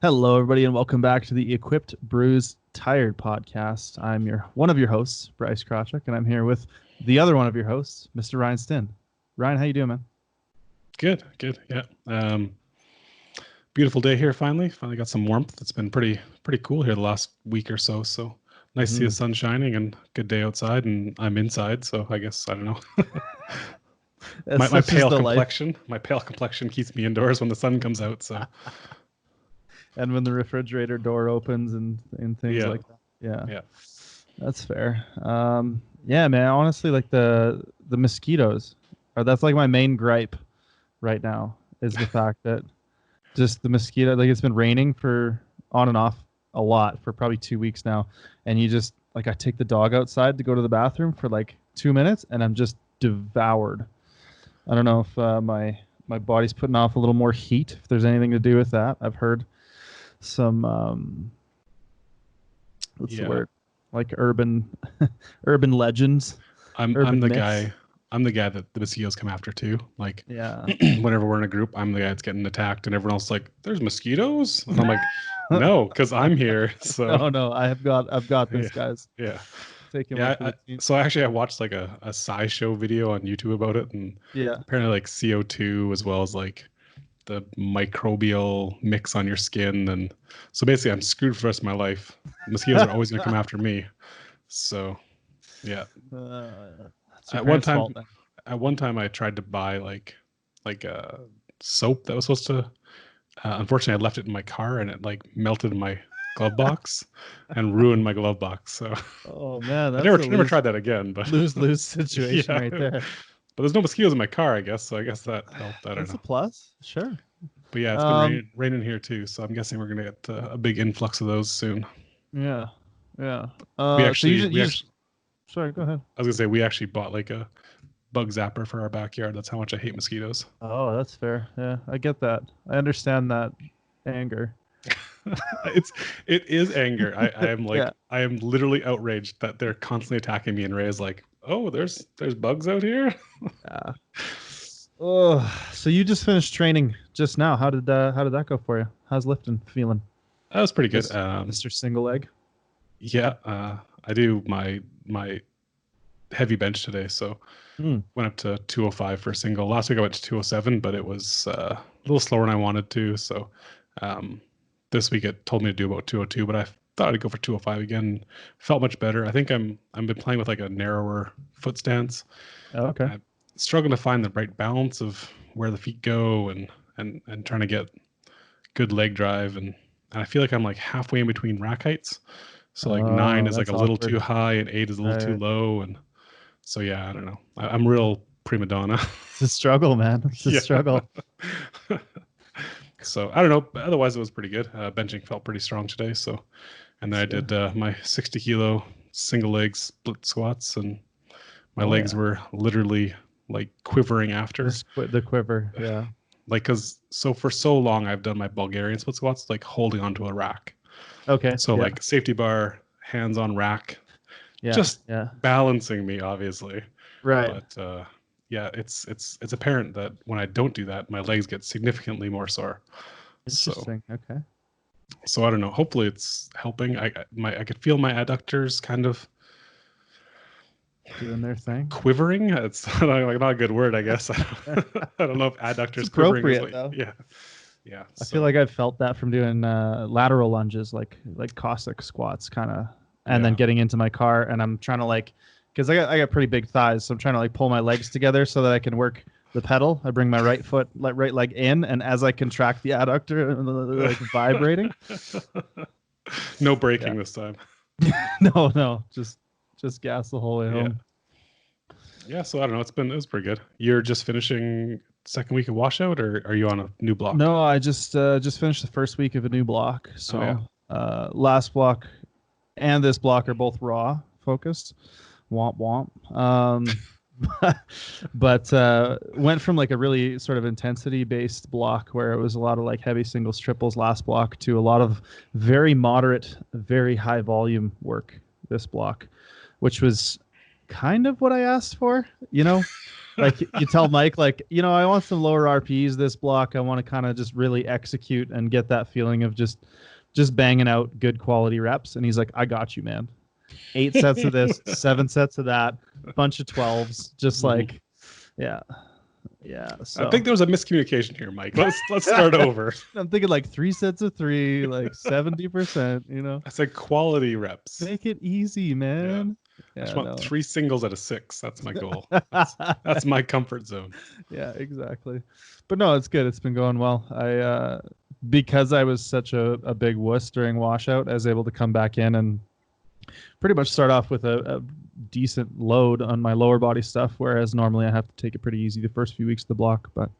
Hello, everybody, and welcome back to the Equipped, Bruised, Tired podcast. I'm one of your hosts, Bryce Krawczyk, and I'm here with the other one of your hosts, Mr. Ryan Stinn. Ryan, how you doing, man? Good. Yeah. Beautiful day here. Finally got some warmth. It's been pretty cool here the last week or so. So nice to see the sun shining and good day outside. And I'm inside, so I guess I don't know. my pale complexion. My pale complexion keeps me indoors when the sun comes out. So. And when the refrigerator door opens and things like that. Yeah. That's fair. Yeah, man. Honestly, like the mosquitoes that's like my main gripe right now is the fact that just the mosquito, like it's been raining for on and off a lot for probably 2 weeks now. And you just like, I take the dog outside to go to the bathroom for like 2 minutes and I'm just devoured. I don't know if my body's putting off a little more heat, if there's anything to do with that. I've heard some what's the word, like urban legends. I'm the guy that the mosquitoes come after too. Like, whenever we're in a group, I'm the guy that's getting attacked, and everyone else is like, "There's mosquitoes," and I'm like, "No, because I'm here." So no, I've got this, guys. Yeah. So actually, I watched like a SciShow video on YouTube about it, and apparently like CO2 as well as like the microbial mix on your skin, and so basically I'm screwed for the rest of my life. Mosquitoes are always going to come after me. So yeah. At one time I tried to buy like a soap that was supposed to unfortunately I left it in my car and it like melted in my glove box and ruined my glove box. So oh man, that's I never tried that again, but lose situation right there. But there's no mosquitoes in my car, I guess. So I guess that helped. I don't know. That's a plus, sure. But yeah, it's been raining here too. So I'm guessing we're gonna get a big influx of those soon. Yeah. Sorry, go ahead. I was gonna say we actually bought like a bug zapper for our backyard. That's how much I hate mosquitoes. Oh, that's fair. Yeah, I get that. I understand that anger. It is anger. I am like I am literally outraged that they're constantly attacking me, and Ray is like, "Oh, there's bugs out here." Yeah. Oh, so you just finished training just now. How did that go for you? How's lifting feeling? That was pretty good, Mr. Single Leg. Yeah, I do my heavy bench today, so went up to 205 for a single. Last week I went to 207, but it was a little slower than I wanted to. So this week it told me to do about 202, but I thought I'd go for 205 again. Felt much better. I think I've been playing with like a narrower foot stance. Oh, okay. I'm struggling to find the right balance of where the feet go and trying to get good leg drive, and I feel like I'm like halfway in between rack heights. So like 9 is like a little too high and 8 is a little too low, and so yeah, I don't know. I'm real prima donna. It's a struggle, man. It's a struggle. So I don't know. But otherwise, it was pretty good. Benching felt pretty strong today. So, and then I did my 60 kilo single leg split squats, and my legs were literally like quivering after. The quiver, yeah. Like, so for so long I've done my Bulgarian split squats like holding onto a rack. Okay. So like safety bar, hands on rack, just balancing me, obviously. Right. But it's apparent that when I don't do that, my legs get significantly more sore. Interesting. Okay. So I don't know. Hopefully it's helping. I could feel my adductors kind of doing their thing, quivering. It's like not a good word, I guess. I don't know if adductors it's appropriate quivering is like, though. Yeah. I feel like I've felt that from doing lateral lunges, like Cossack squats, kind of, and then getting into my car, and I'm trying to like, because I got pretty big thighs, so I'm trying to like pull my legs together so that I can work the pedal. I bring my right leg in, and as I contract the adductor, like vibrating. No braking this time. No, just gas the whole way home. Yeah, so I don't know. It was pretty good. You're just finishing second week of washout, or are you on a new block? No, I just finished the first week of a new block. So last block and this block are both raw focused. Womp womp. But went from like a really sort of intensity based block where it was a lot of like heavy singles, triples last block to a lot of very moderate, very high volume work this block, which was kind of what I asked for, Like you tell Mike, like, I want some lower RPs this block. I want to kind of just really execute and get that feeling of just banging out good quality reps. And he's like, I got you, man. 8 sets of this, 7 sets of that, bunch of 12s, just like, yeah. So I think there was a miscommunication here, Mike. Let's start over. I'm thinking like 3 sets of 3, like 70%. I said quality reps. Make it easy, man. I just want 3 singles out of 6. That's my goal. That's my comfort zone. Yeah, exactly. But no, it's good. It's been going well. I because I was such a big wuss during washout, I was able to come back in and pretty much start off with a decent load on my lower body stuff, whereas normally I have to take it pretty easy the first few weeks of the block. But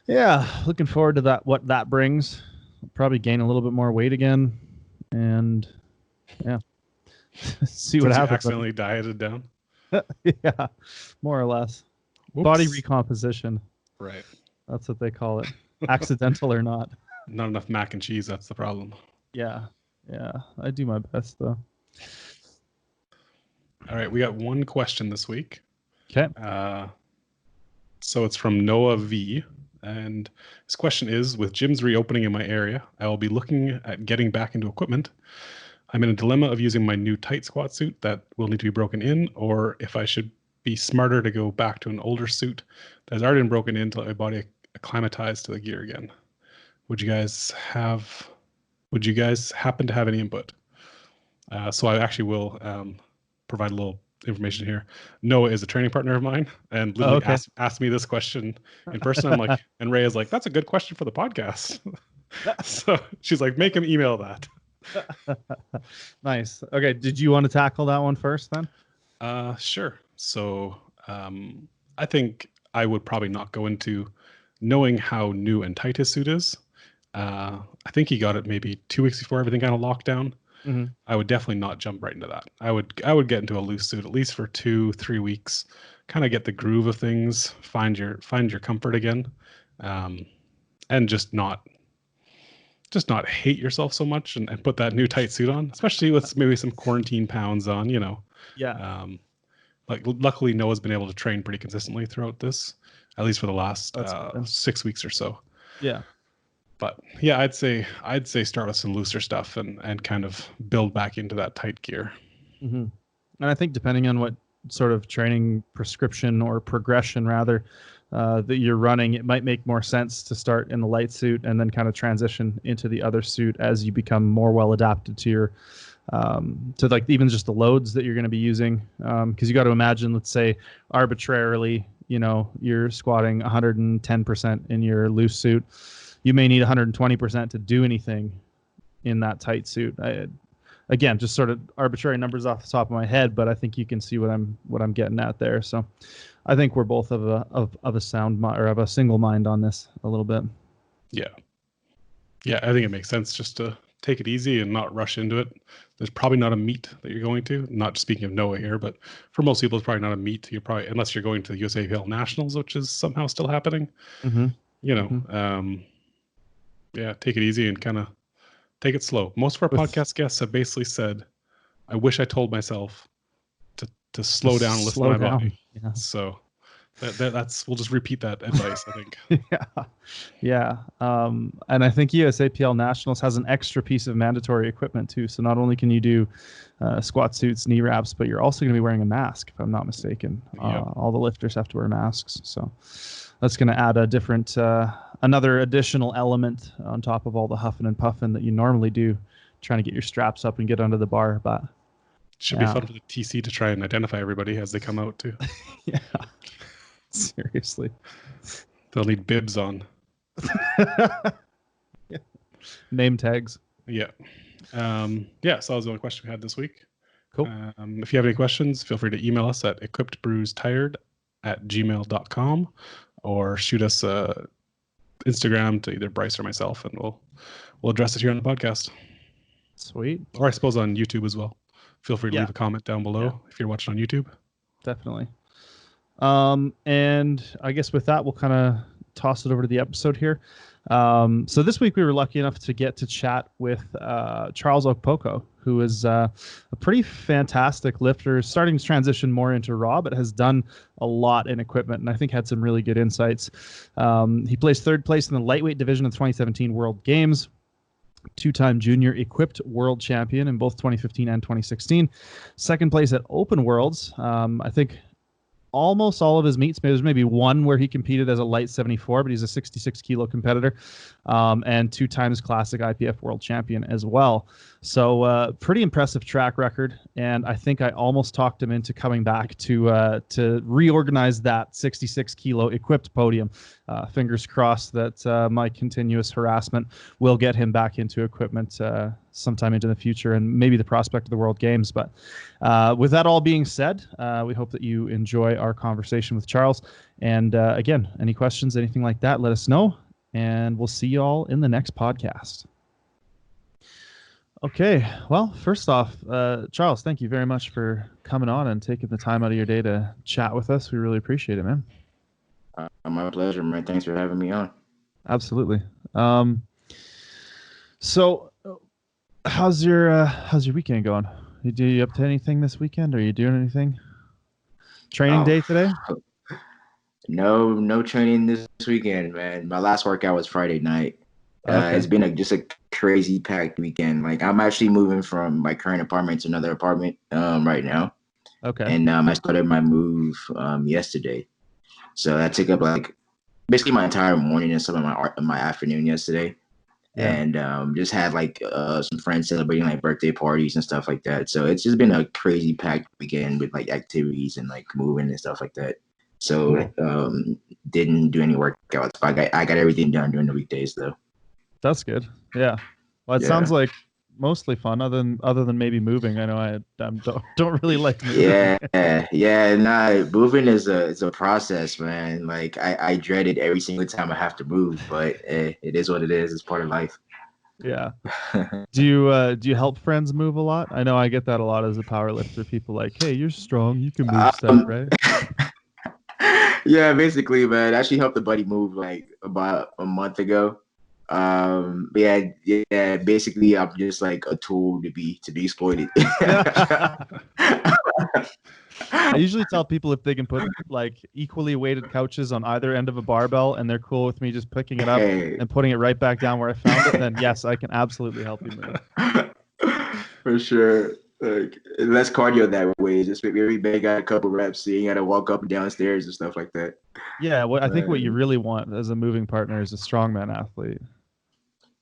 yeah, looking forward to that, what that brings. I'll probably gain a little bit more weight again, and yeah, see what happens. Accidentally dieted down. Yeah, more or less. Whoops. Body recomposition. Right. That's what they call it. Accidental or not. Not enough mac and cheese. That's the problem. Yeah. I do my best though. All right, we got one question this week. Okay. So it's from Noah V. And his question is, with gyms reopening in my area, I will be looking at getting back into equipment. I'm in a dilemma of using my new tight squat suit that will need to be broken in, or if I should be smarter to go back to an older suit that has already been broken in to let my body acclimatize to the gear again. Would you guys happen to have any input? So I actually will provide a little information here. Noah is a training partner of mine and literally asked me this question in person. I'm like, and Ray is like, that's a good question for the podcast. So she's like, make him email that. Nice. Okay. Did you want to tackle that one first then? Sure. So I think I would probably not go into knowing how new and tight his suit is. I think he got it maybe 2 weeks before everything kind of locked down. Mm-hmm. I would definitely not jump right into that. I would get into a loose suit at least for 2-3 weeks, kind of get the groove of things, find your comfort again, and just not hate yourself so much and put that new tight suit on, especially with maybe some quarantine pounds on, Yeah. Like luckily Noah's been able to train pretty consistently throughout this, at least for the last 6 weeks or so. Yeah. But yeah, I'd say start with some looser stuff and kind of build back into that tight gear. Mm-hmm. And I think depending on what sort of training prescription or progression rather that you're running, it might make more sense to start in the light suit and then kind of transition into the other suit as you become more well adapted to your to like even just the loads that you're going to be using. Because you got to imagine, let's say arbitrarily, you're squatting 110% in your loose suit. You may need 120% to do anything in that tight suit. Again, just sort of arbitrary numbers off the top of my head, but I think you can see what I'm getting at there. So, I think we're both of a sound mind or of a single mind on this a little bit. Yeah, I think it makes sense just to take it easy and not rush into it. There's probably not a meet that you're going to. Not speaking of Noah here, but for most people, it's probably not a meet. You're probably, unless you're going to the USAPL Nationals, which is somehow still happening. Mm-hmm. Yeah, take it easy and kind of take it slow. Most of our podcast guests have basically said, I wish I told myself to slow down and listen to my body. Yeah. So that's we'll just repeat that advice, I think. Yeah. And I think USAPL Nationals has an extra piece of mandatory equipment too. So not only can you do squat suits, knee wraps, but you're also going to be wearing a mask, if I'm not mistaken. Yep. All the lifters have to wear masks. So that's going to add a different, another additional element on top of all the huffing and puffing that you normally do, trying to get your straps up and get under the bar. But should be fun for the TC to try and identify everybody as they come out too. Yeah. Seriously. They'll need bibs on. Yeah. Name tags. Yeah. So that was the only question we had this week. Cool. If you have any questions, feel free to email us at equippedbrewstired@gmail.com or shoot us Instagram to either Bryce or myself, and we'll address it here on the podcast. Sweet. Or I suppose on YouTube as well. Feel free to leave a comment down below if you're watching on YouTube. Definitely. And I guess with that, we'll kind of toss it over to the episode here. So this week we were lucky enough to get to chat with Charles Okpoko, who is a pretty fantastic lifter, starting to transition more into raw, but has done a lot in equipment, and I think had some really good insights. He placed third place in the lightweight division of the 2017 World Games, two-time junior equipped world champion in both 2015 and 2016. Second place at Open Worlds. I think almost all of his meets. There's maybe one where he competed as a light 74, but he's a 66 kilo competitor, and 2 times classic IPF world champion as well. So pretty impressive track record. And I think I almost talked him into coming back to reorganize that 66 kilo equipped podium. Fingers crossed that my continuous harassment will get him back into equipment sometime into the future, and maybe the prospect of the World Games. But with that all being said, we hope that you enjoy our conversation with Charles. And again, any questions, anything like that, let us know. And we'll see you all in the next podcast. Okay, well, first off, Charles, thank you very much for coming on and taking the time out of your day to chat with us. We really appreciate it, man. My pleasure, man. Thanks for having me on. Absolutely. So how's your weekend going? You up to anything this weekend? Are you doing anything? Training day today? No training this weekend, man. My last workout was Friday night. Okay. It's been just a crazy packed weekend. Like, I'm actually moving from my current apartment to another apartment right now. Okay. And I started my move yesterday. So that took up like basically my entire morning and some of my afternoon yesterday. Yeah. And just had like some friends celebrating like birthday parties and stuff like that. So it's just been a crazy packed weekend with like activities and like moving and stuff like that. So didn't do any workouts. I got everything done during the weekdays though. That's good. Yeah. Well, it sounds like mostly fun, other than maybe moving. I know I don't really like moving. Yeah. Nah, moving is a process, man. Like I dread it every single time I have to move, but it is what it is. It's part of life. Yeah. Do you help friends move a lot? I know I get that a lot as a power lifter. People like, hey, you're strong, you can move stuff, right? Yeah, basically, man. I actually helped a buddy move like about a month ago. Basically I'm just like a tool to be exploited. I usually tell people if they can put like equally weighted couches on either end of a barbell and they're cool with me just picking it up and putting it right back down where I found it, then yes, I can absolutely help you move. For sure. Like, less cardio that way. Just maybe bang out a couple reps so you gotta walk up and down stairs and stuff like that. Yeah, I think what you really want as a moving partner is a strongman athlete.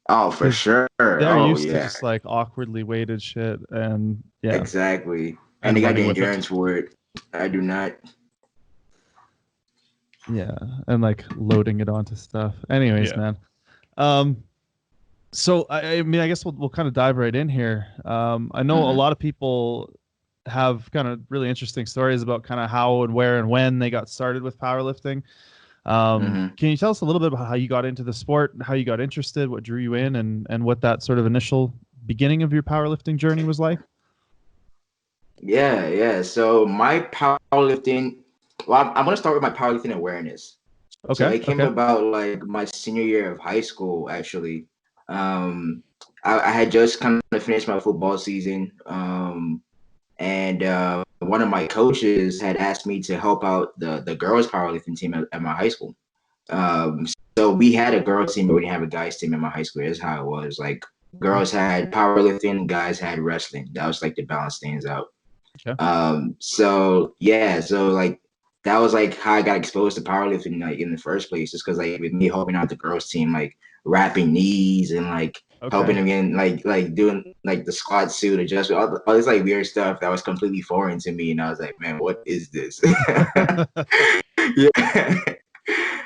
Oh, for sure. They're used to just like awkwardly weighted shit, and yeah, exactly. And they got the endurance for it. I do not. Yeah, and like loading it onto stuff. Anyways, man. So I mean, I guess we'll kind of dive right in here. I know a lot of people have kind of really interesting stories about kind of how and where and when they got started with powerlifting. Can you tell us a little bit about how you got into the sport, how you got interested, what drew you in, and what that sort of initial beginning of your powerlifting journey was like? Yeah. So my powerlifting, I'm going to start with my powerlifting awareness. Okay. So it came about like my senior year of high school, actually. I had just kind of finished my football season. And one of my coaches had asked me to help out the girls powerlifting team at my high school. So we had a girls team, but we didn't have a guys team in my high school. That's how it was. Like, girls had powerlifting, guys had wrestling. That was like the balance things out. Okay. So like that was like how I got exposed to powerlifting like in the first place, just because like with me helping out the girls team, like wrapping knees and like helping them in like doing like the squat suit adjustment, all this like weird stuff that was completely foreign to me, and I was like, man, what is this? Yeah.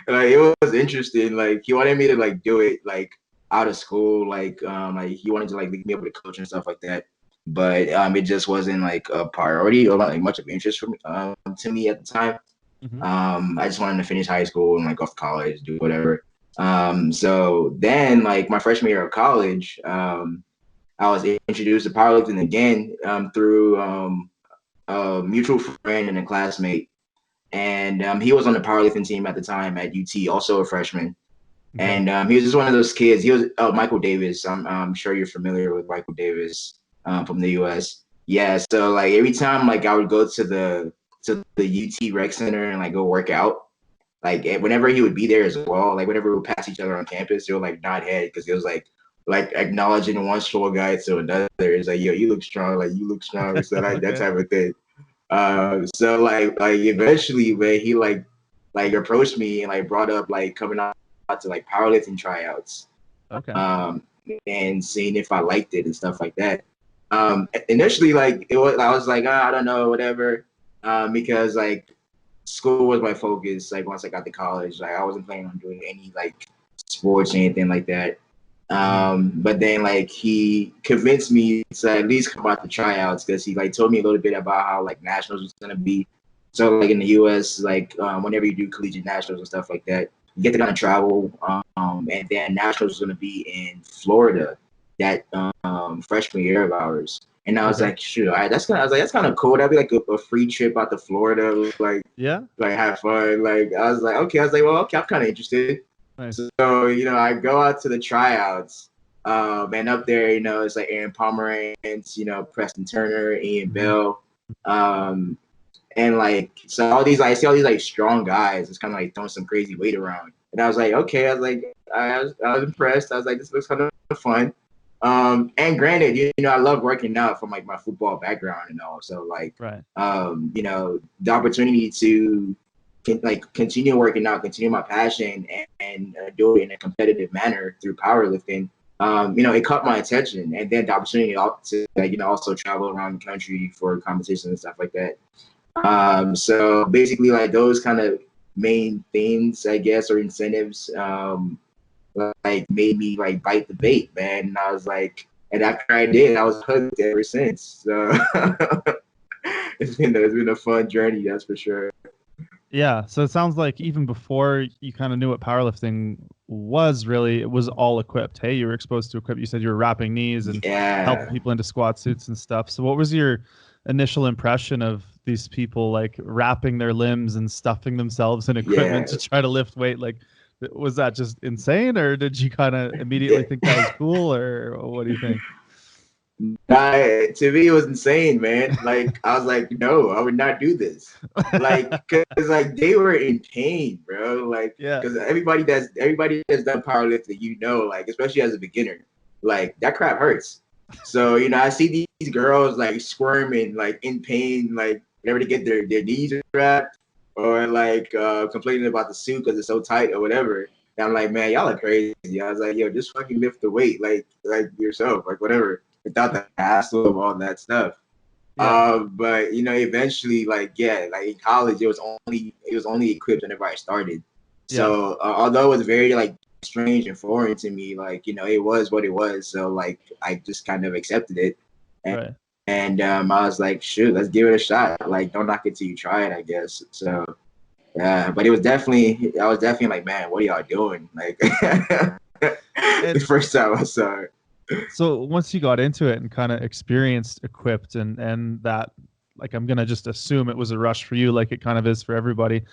Like, it was interesting. Like, he wanted me to like do it like out of school, like he wanted to like be able to coach and stuff like that, but it just wasn't like a priority or like much of interest for me to me at the time. I just wanted to finish high school and like go to college, do whatever. So then like my freshman year of college, I was introduced to powerlifting again through a mutual friend and a classmate. And he was on the powerlifting team at the time at UT, also a freshman. And he was just one of those kids. He was Michael Davis. I'm sure you're familiar with Michael Davis from the U.S. Yeah, so like every time like I would go to the UT Rec Center and like go work out, like whenever he would be there as well, like whenever we would pass each other on campus, they would like nod head because it was like acknowledging one short guy to another. It's like, yo, you look strong, like you look strong, so like that type of thing. So like eventually when he like approached me and like brought up like coming out to like powerlifting tryouts. Okay. And seeing if I liked it and stuff like that. Initially like I was like, I don't know, whatever. Because like school was my focus. Like once I got to college, like I wasn't planning on doing any like sports or anything like that. But then like he convinced me to at least come out to tryouts because he like told me a little bit about how like nationals was gonna be. So like in the US, like whenever you do collegiate nationals and stuff like that, you get to kind of travel. And then nationals was gonna be in Florida that freshman year of ours. And I was like, shoot, that's kind of cool. That'd be like a free trip out to Florida, like have fun. Like I was like, okay, well, okay, I'm kind of interested. Nice. So, I go out to the tryouts, and up there, it's like Aaron Pomerantz, Preston Turner, Ian Bell, and like, so I see all these like strong guys, just kind of like throwing some crazy weight around, and I was like, okay, I was impressed. I was like, this looks kind of fun. And granted, I love working out from like my football background and all, so like, the opportunity to continue working out, continue my passion, and do it in a competitive manner through powerlifting. It caught my attention, and then the opportunity to also travel around the country for competitions and stuff like that. So basically, like those kind of main things, I guess, or incentives, like made me like bite the bait, man. And I was like, and after I did, I was hooked ever since. So it's been a fun journey, that's for sure. Yeah, so it sounds like even before you kind of knew what powerlifting was, really, it was all equipped. Hey, you were exposed to equipment. You said you were wrapping knees and helping people into squat suits and stuff. So what was your initial impression of these people like wrapping their limbs and stuffing themselves in equipment to try to lift weight? Like, was that just insane, or did you kind of immediately think that was cool, or what do you think? To me, it was insane, man. Like, I was like, no, I would not do this. Like, cause like they were in pain, bro. Like, cause everybody that's done powerlifting, like, especially as a beginner, like that crap hurts. So, I see these girls like squirming, like in pain, like whenever they get their knees wrapped, or like complaining about the suit because it's so tight or whatever. And I'm like, man, y'all are crazy. I was like, yo, just fucking lift the weight, like yourself, like whatever, without the hassle of all that stuff. But eventually, like in college, it was only equipped whenever I started. So although it was very like strange and foreign to me, like it was what it was. So like I just kind of accepted it, and I was like, shoot, let's give it a shot. Like, don't knock it till you try it, I guess. So yeah, but I was definitely like, man, what are y'all doing? Like the first time I saw it. So once you got into it and kind of experienced equipped and that, like, I'm going to just assume it was a rush for you, like it kind of is for everybody.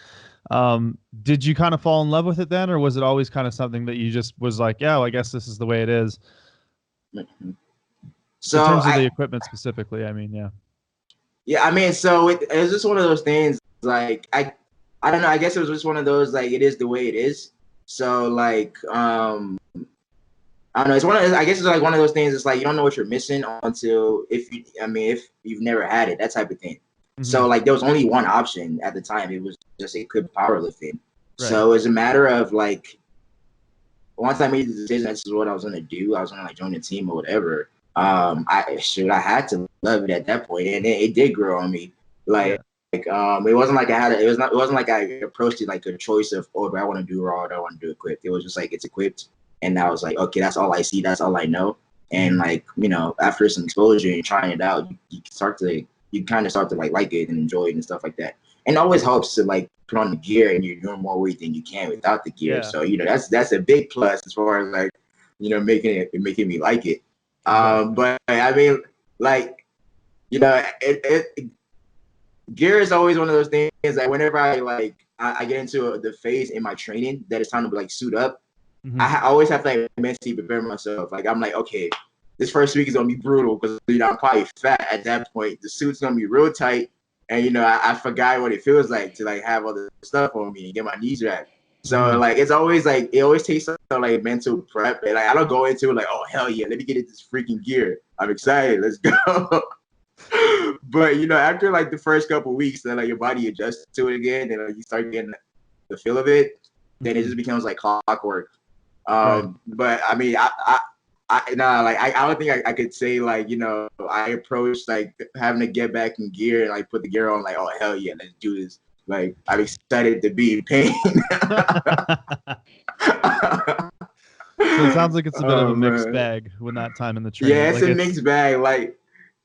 Did you kind of fall in love with it then, or was it always kind of something that you just was like, yeah, well, I guess this is the way it is? So in terms of the equipment specifically, I mean, I mean, so it was just one of those things, like, I don't know, I guess it was just one of those, like, it is the way it is. So like, I don't know. I guess it's like one of those things. It's like you don't know what you're missing until if you've never had it, that type of thing. So like there was only one option at the time. It was just equipped powerlifting. So it was a matter of like once I made the decision this is what I was gonna do. I was gonna like join the team or whatever. I had to love it at that point, and it did grow on me. Like it wasn't like it wasn't like I approached it like a choice of do I want to do raw or do I want to do equipped. It was just like it's equipped. And I was like, okay, that's all I see. That's all I know. And like, after some exposure and trying it out, you kind of start to like it and enjoy it and stuff like that. And it always helps to like put on the gear and you're doing more weight than you can without the gear. So, that's a big plus as far as like, making me like it. But I mean, like, gear is always one of those things that whenever I get into the phase in my training that it's time to like suit up, I always have to like mentally prepare myself. Like I'm like, okay, this first week is gonna be brutal because I'm probably fat at that point. The suit's gonna be real tight, and I forgot what it feels like to like have all the stuff on me and get my knees wrapped. So like it always takes some like mental prep, and like I don't go into it like, oh hell yeah, let me get into this freaking gear. I'm excited, let's go. But after like the first couple of weeks, then like your body adjusts to it again, and like, you start getting the feel of it. Then it just becomes like clockwork. But I mean, I don't think I could say like I approached like having to get back in gear and like put the gear on like, oh hell yeah, let's do this. Like I'm excited to be in pain. So it sounds like it's a bit of a mixed bag when that time in the training. Yeah, it's a mixed bag. Like,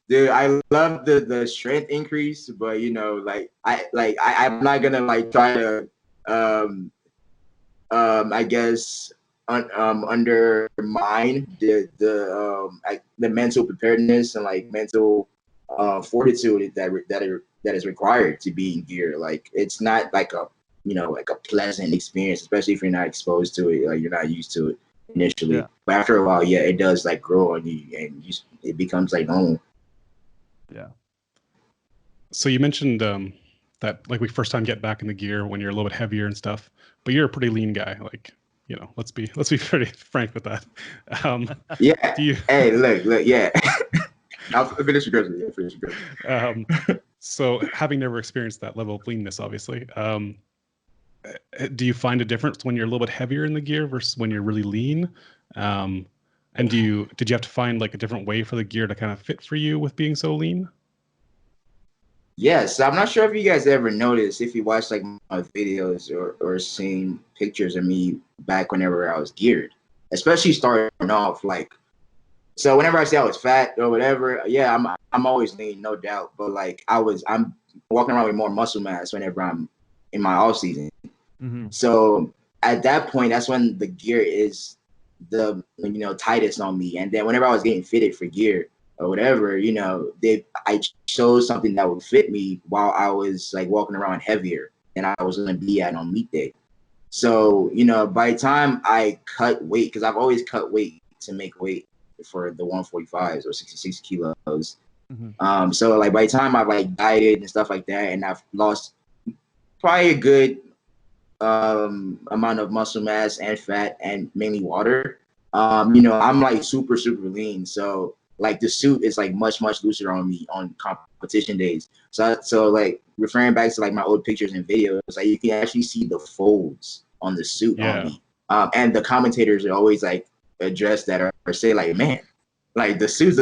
dude, I love the strength increase, but I'm not gonna like try to I guess undermine the mental preparedness and like mental fortitude that is required to be in gear. Like it's not like a like a pleasant experience, especially if you're not exposed to it, like you're not used to it initially. Yeah. But after a while, yeah, it does like grow on you, and it becomes like normal. Yeah. So you mentioned that like we first time get back in the gear when you're a little bit heavier and stuff, but you're a pretty lean guy. Like, let's be pretty frank with that. Yeah. Hey, look, yeah. I'll finish your question. So having never experienced that level of leanness, obviously, do you find a difference when you're a little bit heavier in the gear versus when you're really lean? And did you have to find like a different way for the gear to kind of fit for you with being so lean? Yes, I'm not sure if you guys ever noticed, if you watch like my videos or seen pictures of me back whenever I was geared, especially starting off like. So whenever I say I was fat or whatever, yeah, I'm always lean, no doubt. But like I'm walking around with more muscle mass whenever I'm in my off season. Mm-hmm. So at that point, that's when the gear is the tightest on me. And then whenever I was getting fitted for gear or whatever, I chose something that would fit me while I was like walking around heavier than I was going to be at on meet day. So by the time I cut weight, because I've always cut weight to make weight for the 145s or 66 kilos. Mm-hmm. So like by the time I've like dieted and stuff like that, and I've lost probably a good amount of muscle mass and fat and mainly water, I'm like super lean. So like the suit is like much looser on me on competition days. So like referring back to like my old pictures and videos, like you can actually see the folds on the suit on me. And the commentators are always like address that or say like, man, like the suits,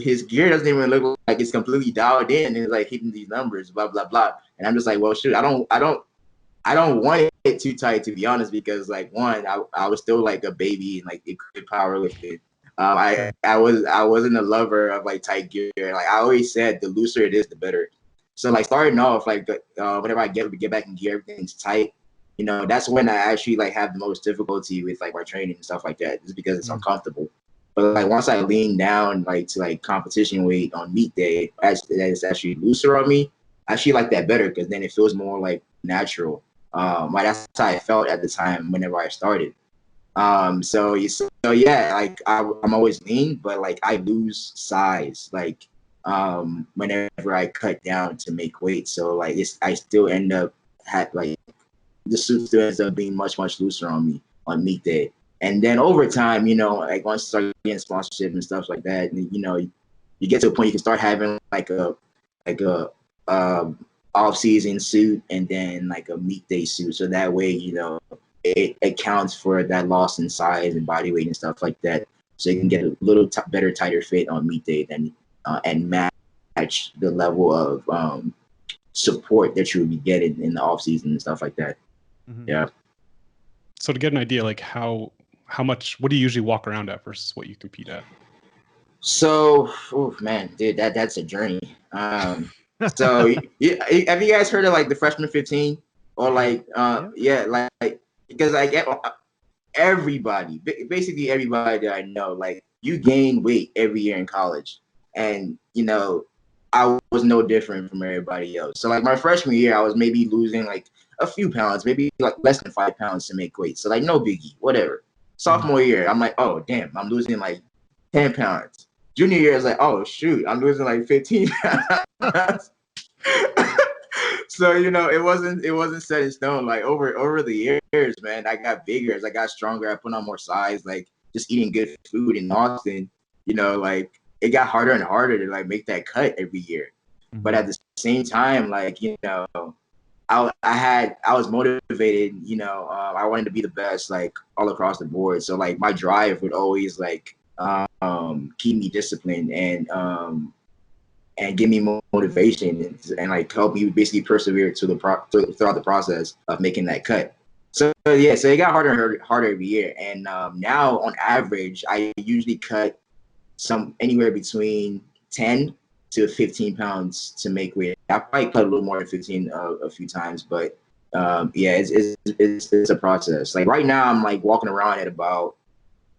his gear doesn't even look like it's completely dialed in and it's like hitting these numbers, blah blah blah. And I'm just like, well, shoot, I don't want it too tight, to be honest, because like one, I was still like a baby and like it could powerlifting. I wasn't a lover of like tight gear. Like I always said, the looser it is, the better. So like starting off, like whenever I get back in gear, everything's tight. That's when I actually like have the most difficulty with like my training and stuff like that, just because it's uncomfortable. But like once I lean down like to like competition weight on meet day, it's actually looser on me. I actually like that better because then it feels more like natural. That's how I felt at the time whenever I started. So yeah, like I'm always lean, but like I lose size like whenever I cut down to make weight. So like I still end up the suit still ends up being much looser on me on meet day. And then over time, like once you start getting sponsorship and stuff like that, and you get to a point you can start having like a off-season suit and then like a meet day suit. So that way, it accounts for that loss in size and body weight and stuff like that. So you can get a little better, tighter fit on meet day than and match the level of support that you would be getting in the off-season and stuff like that. Mm-hmm. Yeah. So to get an idea, like how much, what do you usually walk around at versus what you compete at? So, man, dude, that's a journey. So have you guys heard of like the freshman 15 or like like because like everybody, basically everybody that I know, like you gain weight every year in college, and I was no different from everybody else. So like my freshman year, I was maybe losing like a few pounds, maybe like less than 5 pounds to make weight. So like no biggie, whatever. Sophomore year, I'm like, oh damn, I'm losing like 10 pounds. Junior year is like, oh shoot, I'm losing like 15 pounds. So it wasn't set in stone. Like over the years, man, I got bigger as I got stronger. I put on more size. Like just eating good food in Austin, like it got harder and harder to like make that cut every year. Mm-hmm. But at the same time, like I was motivated. I wanted to be the best, like all across the board. So like my drive would always like keep me disciplined and give me motivation and like help me basically persevere throughout the process of making that cut. So yeah, so it got harder and harder every year. And now on average, I usually cut anywhere between 10 to 15 pounds to make weight. I probably cut a little more than 15 a few times, but yeah, it's a process. Like right now, I'm like walking around at about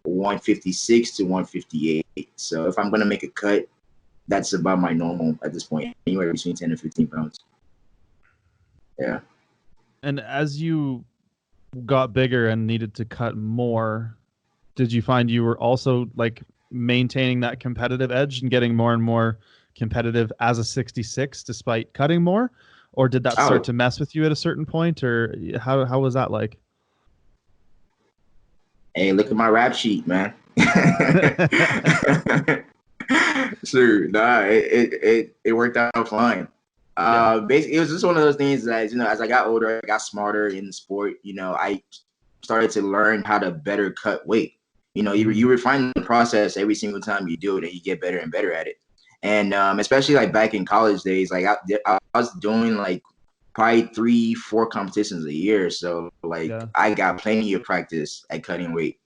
156 to 158. So if I'm gonna make a cut, that's about my normal at this point, anywhere between 10 to 15 pounds. Yeah. And as you got bigger and needed to cut more, did you find you were also like maintaining that competitive edge and getting more and more competitive as a 66 despite cutting more? Or did that start to mess with you at a certain point? Or how was that like? Hey, look at my rap sheet, man. Sure, nah, it worked out fine. Basically, it was just one of those things that as I got older, I got smarter in the sport. I started to learn how to better cut weight. You refine the process every single time you do it, and you get better and better at it. And especially like back in college days, like I was doing like probably 3-4 competitions a year, so like I got plenty of practice at cutting weight.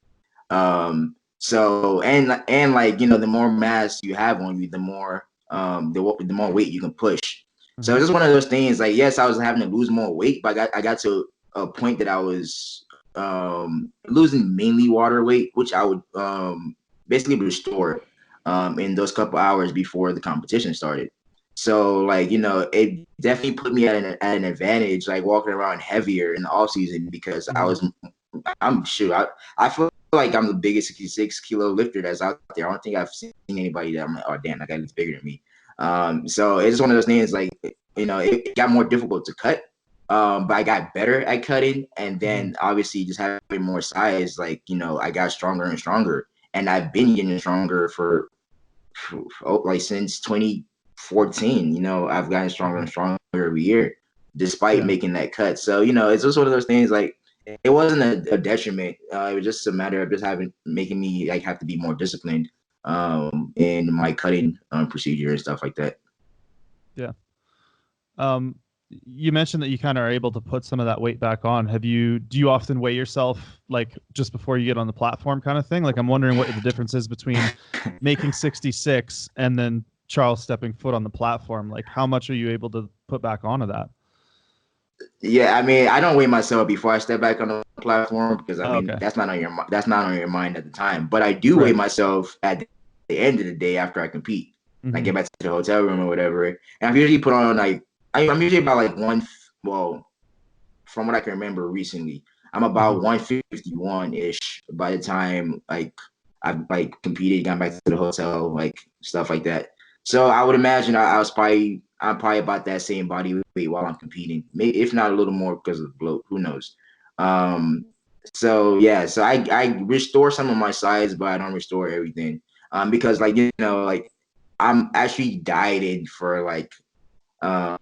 So and like the more mass you have on you, the more the more weight you can push. Mm-hmm. So it's just one of those things. Like yes, I was having to lose more weight, but I got to a point that I was losing mainly water weight, which I would basically restore in those couple hours before the competition started. So like it definitely put me at an advantage, like walking around heavier in the off season because I'm sure I feel like I'm the biggest 66 kilo lifter that's out there. I don't think I've seen anybody that I'm like, oh damn, that guy looks bigger than me. So it's just one of those things like, it got more difficult to cut. But I got better at cutting, and then obviously just having more size, like, I got stronger and stronger, and I've been getting stronger for like since 2014, I've gotten stronger and stronger every year, despite making that cut. So, it's just one of those things like, it wasn't a detriment. It was just a matter of just making me like have to be more disciplined in my cutting procedure and stuff like that. Yeah. You mentioned that you kind of are able to put some of that weight back on. Do you often weigh yourself like just before you get on the platform kind of thing? Like I'm wondering what the difference is between making 66 and then Charles stepping foot on the platform. Like how much are you able to put back onto that? Yeah, I mean, I don't weigh myself before I step back on the platform because that's not on your mind at the time. But I do weigh myself at the end of the day after I compete. Mm-hmm. I get back to the hotel room or whatever, and I'm usually put on like I'm usually about like from what I can remember recently, I'm about 151 ish by the time like I've like competed, got back to the hotel, like stuff like that. So I would imagine I'm probably about that same body weight while I'm competing, maybe if not a little more because of the bloat. Who knows? So yeah, so I restore some of my size, but I don't restore everything. Because like like I'm actually dieted for like for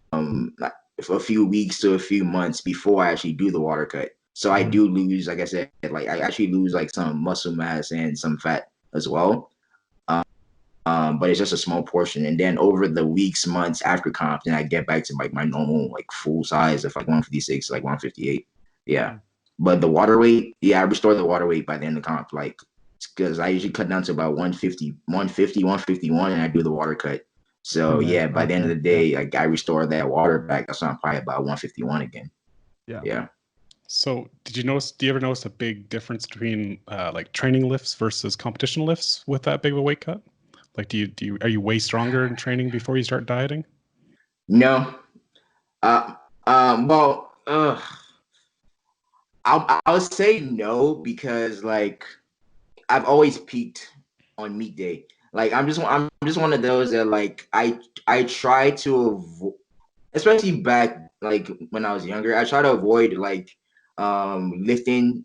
a few weeks to a few months before I actually do the water cut. So I do lose, like I said, like I actually lose like some muscle mass and some fat as well. But it's just a small portion. And then over the weeks, months after comp, then I get back to like my normal, like full size of like 156, like 158. Yeah. But the water weight, I restore the water weight by the end of comp, like, because I usually cut down to about 150, 151, and I do the water cut. So by the end of the day, like I restore that water back. So I'm probably about 151 again. Yeah. So do you ever notice a big difference between like training lifts versus competition lifts with that big of a weight cut? Like, are you way stronger in training before you start dieting? No. Well, I would say no because like I've always peaked on meet day. Like I'm just one of those that like I try to avoid, especially back like when I was younger. I try to avoid like lifting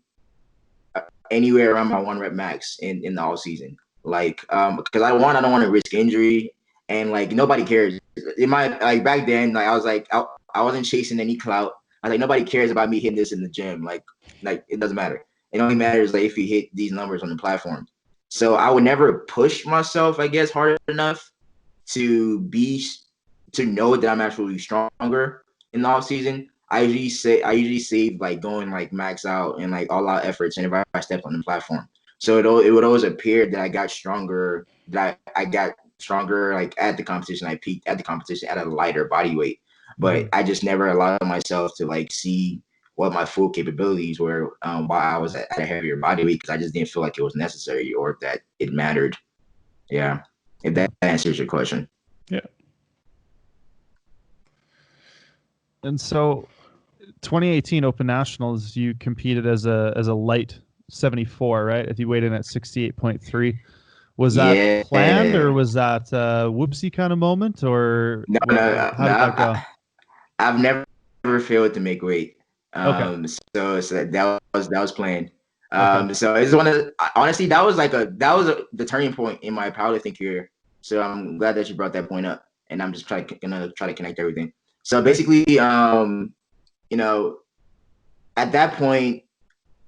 anywhere around my 1 rep max in the off season. Like because I don't want to risk injury, and like nobody cares. In my like back then, like I was like I wasn't chasing any clout. I was like nobody cares about me hitting this in the gym. Like it doesn't matter. It only matters like if you hit these numbers on the platform. So I would never push myself, I guess, hard enough to be to know that I'm actually stronger in the off season. I usually save like going like max out and like all out efforts, and if I stepped on the platform, so it would always appear that I got stronger, that I got stronger like at the competition. I peaked at the competition at a lighter body weight, but I just never allowed myself to like see what my full capabilities were while I was at a heavier body weight, because I just didn't feel like it was necessary or that it mattered. Yeah, if that answers your question. Yeah. And so 2018 Open Nationals, you competed as a light 74, right? If you weighed in at 68.3. Was that planned, or was that a whoopsie kind of moment, or no, how did that go? I've never failed to make weight. So that was planned. So it's one of honestly that was the turning point in my powerlifting career. So I'm glad that you brought that point up, and I'm just gonna try to connect everything. So basically, you know, at that point,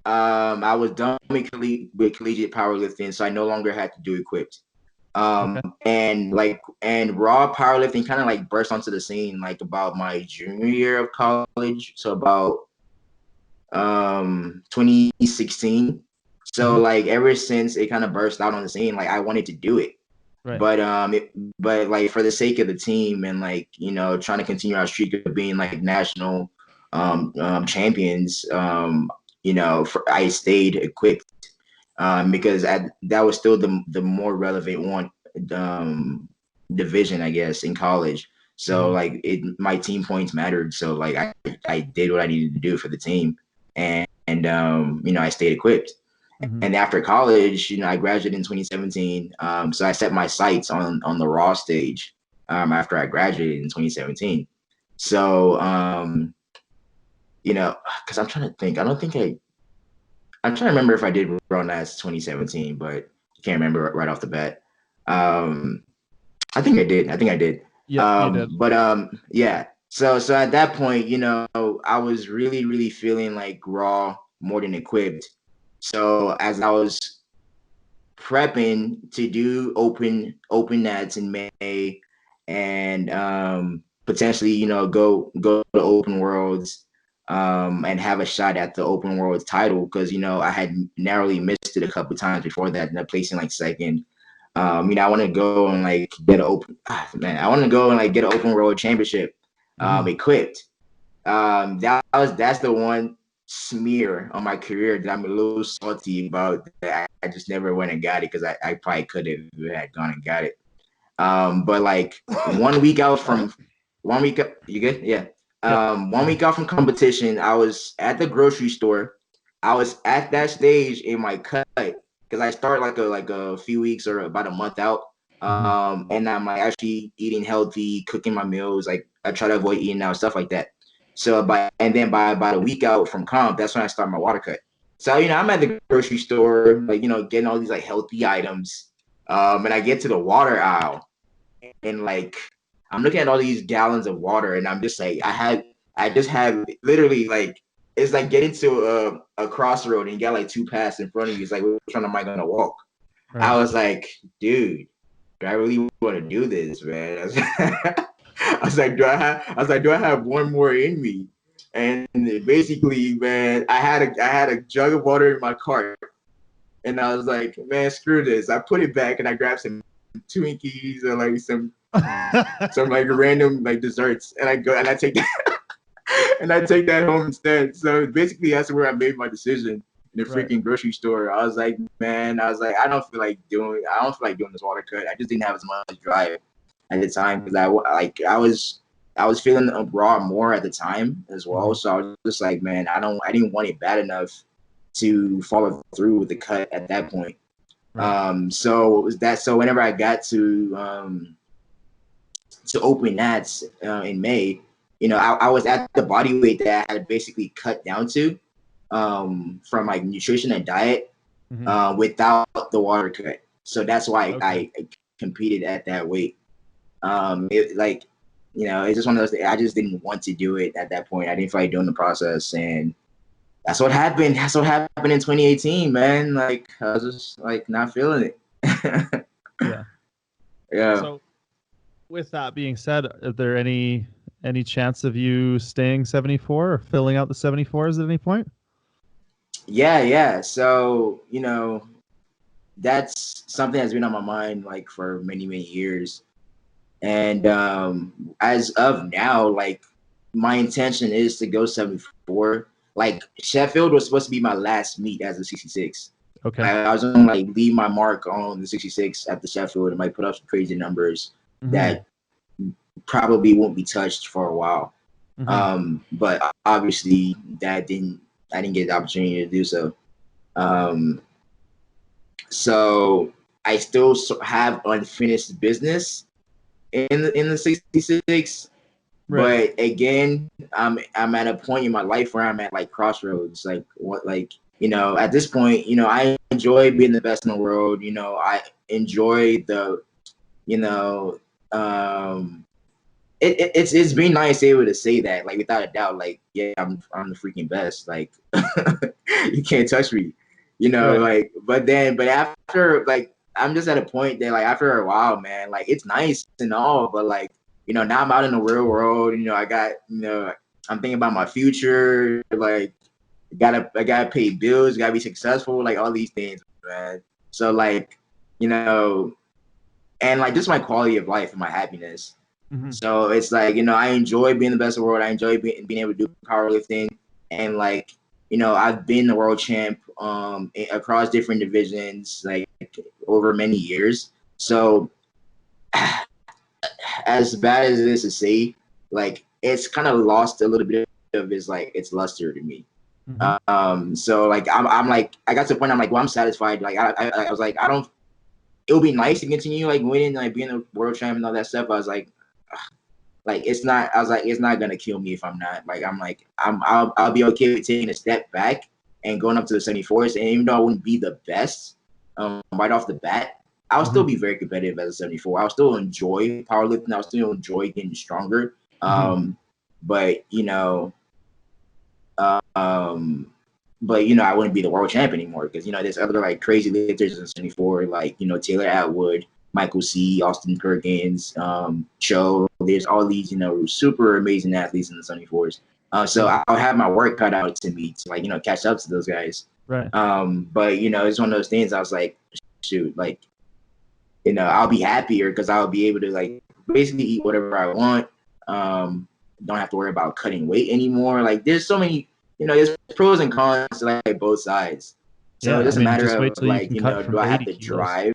I was done with collegiate powerlifting, so I no longer had to do equipped. And raw powerlifting kind of like burst onto the scene like about my junior year of college, so about 2016. So like ever since it kind of burst out on the scene, like I wanted to do it. Right. But like for the sake of the team and like, you know, trying to continue our streak of being like national champions, you know, I stayed equipped because that was still the more relevant one division, I guess, in college. So like my team points mattered. So like I did what I needed to do for the team, and you know, I stayed equipped. And after college, you know, I graduated in 2017. So I set my sights on the raw stage after I graduated in 2017. So you know, because I'm trying to think. I'm trying to remember if I did Raw Nats 2017, but I can't remember right off the bat. I think I did. Yeah, you did. But yeah. So at that point, you know, I was really feeling like raw more than equipped. So as I was prepping to do open nats in May, and potentially, you know, go to open worlds, and have a shot at the open worlds title, because, you know, I had narrowly missed it a couple of times before that, and placing like second. You know, I want to go and like get an open I want to go and like get an open world championship equipped. That's the one smear on my career that I'm a little salty about, that I just never went and got it, because I probably could have had gone and got it. But like 1 week out from 1 week up, you good? Yeah. 1 week out from competition, I was at the grocery store. I was at that stage in my cut, because I start like a few weeks or about a month out. And I'm like actually eating healthy, cooking my meals. Like I try to avoid eating out, stuff like that. So by about a week out from comp, that's when I start my water cut. So, you know, I'm at the grocery store, like, you know, getting all these like healthy items. And I get to the water aisle, and like I'm looking at all these gallons of water, and I'm just like, I just have literally like, it's like getting to a crossroad and you got like two paths in front of you. It's like, which one am I gonna walk? Right. I was like, dude, do I really want to do this, man? I was like, do I have one more in me? And basically, man, I had a jug of water in my cart, and I was like, man, screw this. I put it back and I grabbed some Twinkies or like some like random like desserts, and I go and I take that and I take that home instead. So basically, that's where I made my decision, in the freaking grocery store. I was like, man, I don't feel like doing this water cut. I just didn't have as much drive at the time, because I was feeling raw more at the time as well. So I was just like, man, I didn't want it bad enough to follow through with the cut at that point. Right. So whenever I got to open nats in May, I was at the body weight that I had basically cut down to from like nutrition and diet without the water cut. So that's why I competed at that weight. It's just one of those things. I just didn't want to do it at that point. I didn't feel like doing the process, and that's what happened. That's what happened in 2018, man. Like I was just like not feeling it. Yeah. Yeah. So, with that being said, is there any chance of you staying 74 or filling out the 74s at any point? Yeah. So, that's something that's been on my mind like for many, many years. And as of now, like my intention is to go 74. Like Sheffield was supposed to be my last meet as a 66. Okay. I was gonna like leave my mark on the 66 at the Sheffield and might put up some crazy numbers that probably won't be touched for a while. But obviously I didn't get the opportunity to do so. So I still have unfinished business in the 66. Right. But again, I'm at a point in my life where I'm at like crossroads. Like at this point, I enjoy being the best in the world. I enjoy the, it's been nice to be able to say that, like without a doubt, like yeah, I'm the freaking best. Like you can't touch me, right. Like but after like I'm just at a point that like after a while, man, like it's nice and all, but like now I'm out in the real world. I got I'm thinking about my future. Like I gotta pay bills, gotta be successful, like all these things, man. So like and like just my quality of life and my happiness. So it's like, I enjoy being the best in the world. I enjoy being able to do powerlifting. And like, I've been the world champ across different divisions, like over many years. So as bad as it is to say, like it's kind of lost a little bit of its luster to me. So like I'm like I got to the point I'm like, well, I'm satisfied. Like I was like, it would be nice to continue like winning, like being a world champ and all that stuff. I was like it's not. I was like, it's not gonna kill me if I'm not. Like I'll be okay with taking a step back and going up to the 74s. And even though I wouldn't be the best right off the bat, I'll still be very competitive as a 74. I'll still enjoy powerlifting. I'll still enjoy getting stronger. But I wouldn't be the world champ anymore because there's other like crazy lifters in 74, like Taylor Atwood, Michael C, Austin Perkins, Cho. There's all these super amazing athletes in the 74s. So I'll have my work cut out to me to like catch up to those guys. Right. But it's one of those things. I was like, shoot, like I'll be happier because I'll be able to like basically eat whatever I want. Don't have to worry about cutting weight anymore. Like there's so many. There's pros and cons to like both sides. So it doesn't matter of like, do I have to drive?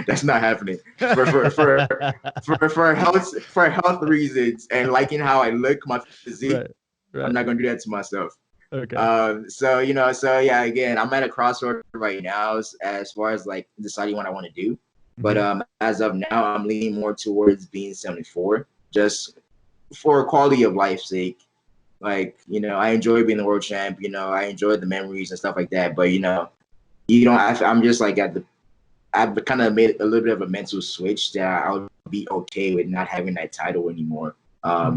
That's not happening for health reasons and liking how I look, my physique. Right. I'm not gonna do that to myself. Okay. So yeah, again, I'm at a crossroad right now as far as like deciding what I want to do. But as of now, I'm leaning more towards being 74, just for quality of life's sake. Like, I enjoy being the world champ, I enjoy the memories and stuff like that. But, I'm just like I've kind of made a little bit of a mental switch that I'll be okay with not having that title anymore.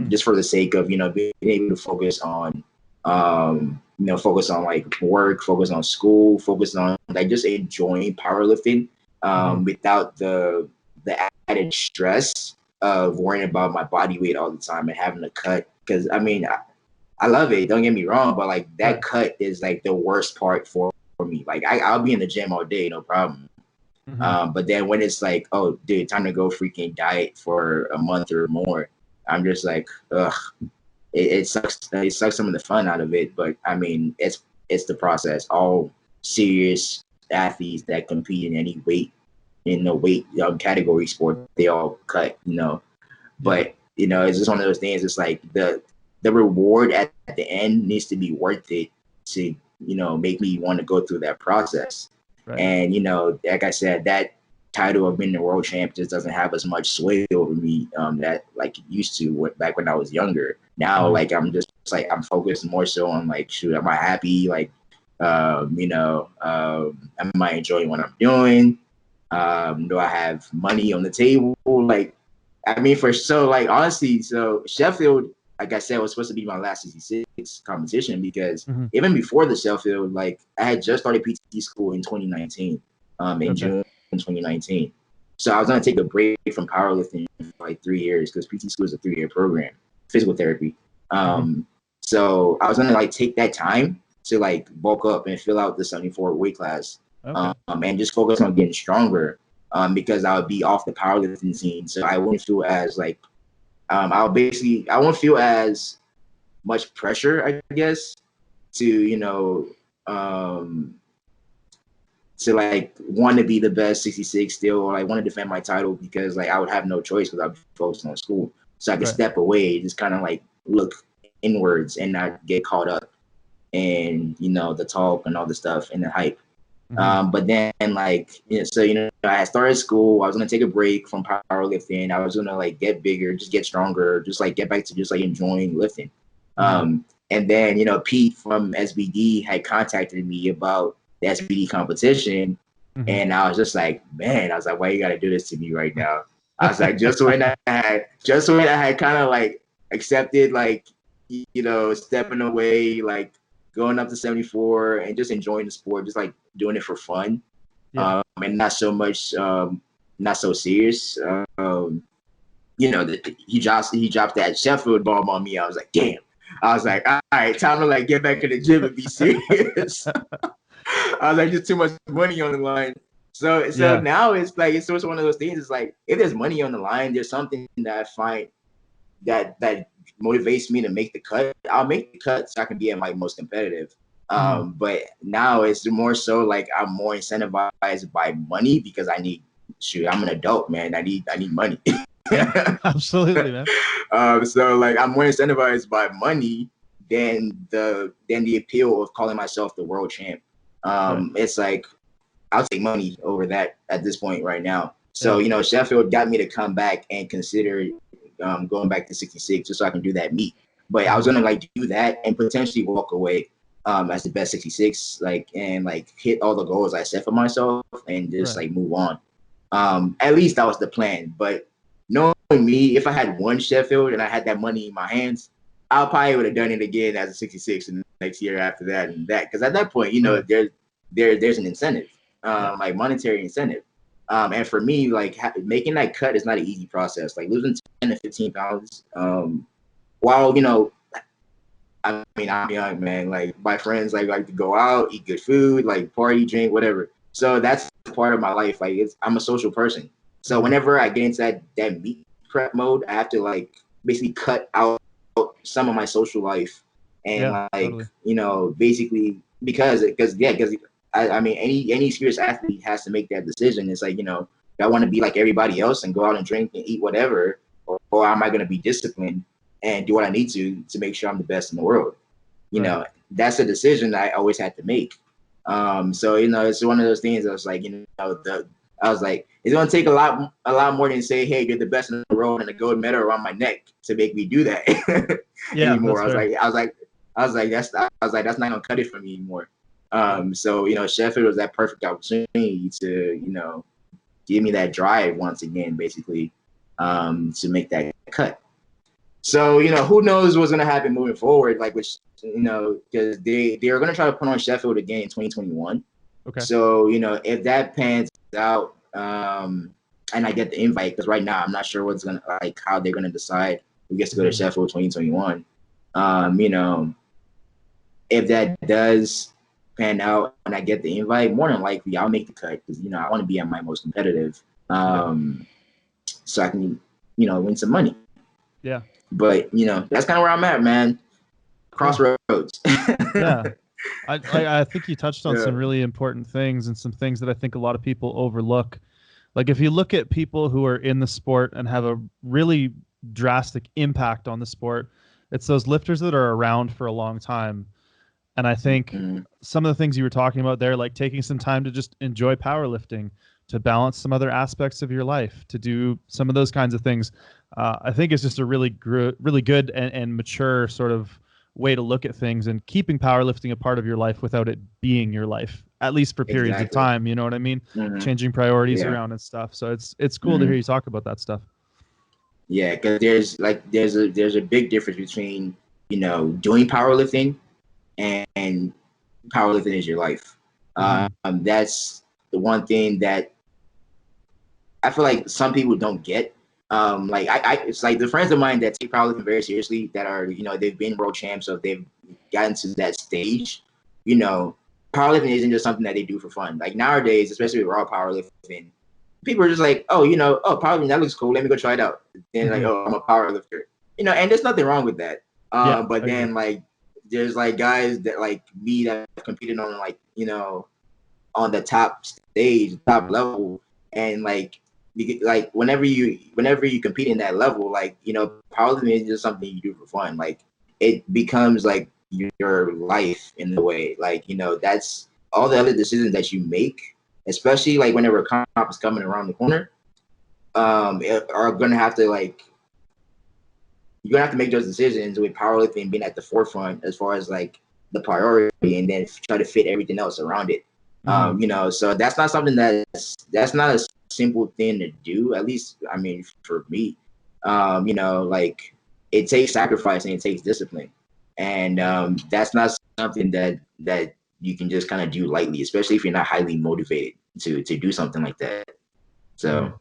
Just for the sake of, being able to focus on, focus on like work, focus on school, focus on like just enjoying powerlifting without the added stress of worrying about my body weight all the time and having to cut. Because, I mean, I love it. Don't get me wrong, but like that cut is like the worst part for me. Like I'll be in the gym all day, no problem. But then when it's like, oh, dude, time to go freaking diet for a month or more, I'm just like, ugh. It sucks. It sucks some of the fun out of it. But I mean, it's the process. All serious athletes that compete in any weight category sport, they all cut. But it's just one of those things. It's like the reward at the end needs to be worth it to make me want to go through that process. Right. And, like I said, that title of being the world champ just doesn't have as much sway over me that like it used to back when I was younger. Now, like, I'm just like, I'm focused more so on like, shoot, am I happy? Like, am I enjoying what I'm doing? Do I have money on the table? Like, I mean, honestly, so Sheffield, like I said, was supposed to be my last 66 competition because even before the Sheffield, like I had just started PT school in 2019, in June 2019. So I was gonna take a break from powerlifting for like 3 years because PT school is a 3-year program, physical therapy. So I was gonna like take that time to like bulk up and fill out the 74 weight class, and just focus on getting stronger, because I would be off the powerlifting scene, so I wouldn't feel as like I won't feel as much pressure, I guess, to to like want to be the best 66 still, or like want to defend my title, because like I would have no choice because I'd be focused on school. So I could step away, just kind of like look inwards and not get caught up in the talk and all the stuff and the hype. But then like I had started school. I was gonna take a break from powerlifting. I was gonna like get bigger, just get stronger, just like get back to just like enjoying lifting. And then Pete from SBD had contacted me about the SBD competition, and I was just like, man, I was like, why you gotta do this to me right now? I was like, just when I had kind of like accepted, like stepping away, like going up to 74 and just enjoying the sport, just like doing it for fun, and not so much, not so serious. He dropped that Sheffield bomb on me. I was like, damn. I was like, all right, time to like get back in the gym and be serious. I was like, just too much money on the line. So now it's like, it's sort of one of those things. It's like, if there's money on the line, there's something that I find that motivates me to make the cut. I'll make the cut so I can be at my most competitive. But now it's more so like I'm more incentivized by money because I'm an adult, man. I need money. Absolutely, man. So like I'm more incentivized by money than the appeal of calling myself the world champ. It's like I'll take money over that at this point right now. So Sheffield got me to come back and consider going back to 66 just so I can do that meet. But I was gonna like do that and potentially walk away as the best 66, like, and like hit all the goals I set for myself and just like move on. At least that was the plan. But knowing me, if I had won Sheffield and I had that money in my hands, I probably would have done it again as a 66 in the next year after that and that. Because at that point, there's an incentive, like monetary incentive. And for me, like making that cut is not an easy process. Like losing 10 to 15 pounds, while I mean, I'm young, man. Like my friends like to go out, eat good food, like party, drink, whatever. So that's part of my life. Like I'm a social person. So whenever I get into that meat prep mode, I have to like basically cut out some of my social life and basically because I mean any serious athlete has to make that decision. It's like, do I want to be like everybody else and go out and drink and eat whatever, or am I going to be disciplined and do what I need to make sure I'm the best in the world? That's a decision I always had to make. So it's one of those things. I was like, it's gonna take a lot more than say, hey, you're the best in the world and a gold medal around my neck to make me do that anymore. I was like, that's not gonna cut it for me anymore. So Sheffield was that perfect opportunity to give me that drive once again, basically, to make that cut. So who knows what's gonna happen moving forward, like because they're gonna try to put on Sheffield again in 2021. Okay. So if that pans out, and I get the invite, because right now I'm not sure what's gonna how they're gonna decide who gets to go to Sheffield 2021. If that does pan out and I get the invite, more than likely I'll make the cut because I want to be at my most competitive, so I can win some money. Yeah. But that's kind of where I'm at, man. Crossroads. Yeah. I think you touched on some really important things and some things that I think a lot of people overlook. Like if you look at people who are in the sport and have a really drastic impact on the sport, it's those lifters that are around for a long time. And I think some of the things you were talking about there, like taking some time to just enjoy powerlifting, to balance some other aspects of your life, to do some of those kinds of things, I think is just a really good and mature sort of way to look at things, and keeping powerlifting a part of your life without it being your life, at least for periods of time. You know what I mean? Changing priorities around and stuff. So it's cool to hear you talk about that stuff. Yeah, because there's a big difference between, you know, doing powerlifting and powerlifting is your life. That's the one thing that I feel like some people don't get. Like it's like the friends of mine that take powerlifting very seriously, that are, you know, they've been world champs, so they've gotten to that stage. You know, powerlifting isn't just something that they do for fun. Like nowadays, especially with raw powerlifting, people are just like, oh, you know, oh, powerlifting, that looks cool. Let me go try it out. Then like, oh, I'm a powerlifter. You know, and there's nothing wrong with that. But then like, there's like guys that like me that have competed on, like, you know, on the top stage, top level, and like whenever you compete in that level, like, you know, powerlifting is just something you do for fun. Like it becomes like your life in a way. Like, you know, that's all the other decisions that you make, especially like whenever comp is coming around the corner, are gonna have to like, you're gonna have to make those decisions with powerlifting being at the forefront as far as like the priority, and then try to fit everything else around it. You know, so that's not something that's not a simple thing to do. At least, I mean, for me, you know, like it takes sacrifice and it takes discipline, and that's not something that you can just kind of do lightly, especially if you're not highly motivated to do something like that. So.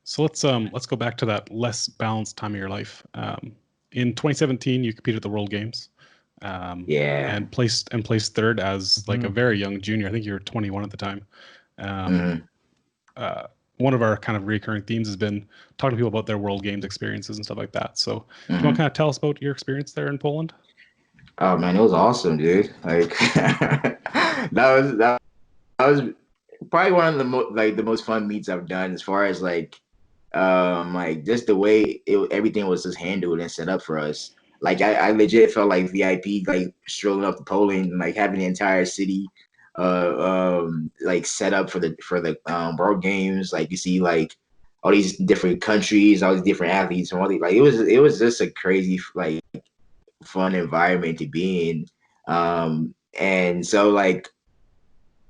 So let's go back to that less balanced time of your life. In 2017, you competed at the World Games. And placed third as like a very young junior. I think you were 21 at the time. One of our kind of recurring themes has been talking to people about their World Games experiences and stuff like that. So do you want to kind of tell us about your experience there in Poland? Oh man, it was awesome, dude. Like that was probably one of the most fun meets I've done, as far as like just the way everything was just handled and set up for us. Like I legit felt like VIP, like strolling up to Poland and like having the entire city like set up for the World Games. Like you see like all these different countries, all these different athletes, and all these, like it was just a crazy like fun environment to be in. And so like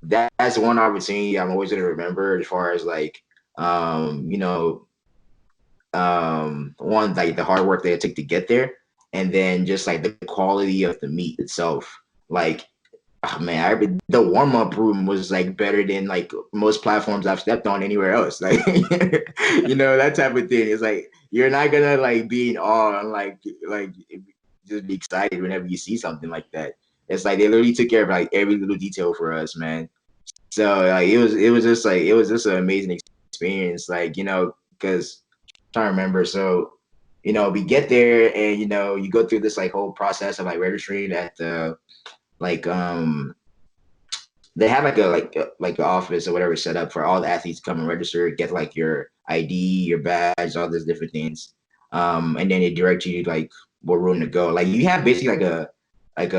that's one opportunity I'm always gonna remember, as far as like you know, one, like the hard work that it took to get there, and then just like the quality of the meat itself. Like, oh man, the warm-up room was like better than like most platforms I've stepped on anywhere else. Like, you know, that type of thing. It's like you're not gonna like be in awe and like just be excited whenever you see something like that. It's like they literally took care of like every little detail for us, man. So like it was just an amazing experience. Like, you know, because trying to remember. So, you know, we get there and, you know, you go through this like whole process of like registering at the like they have like an office or whatever set up for all the athletes to come and register, get like your ID, your badge, all these different things. And then they direct you like what room to go. Like you have basically like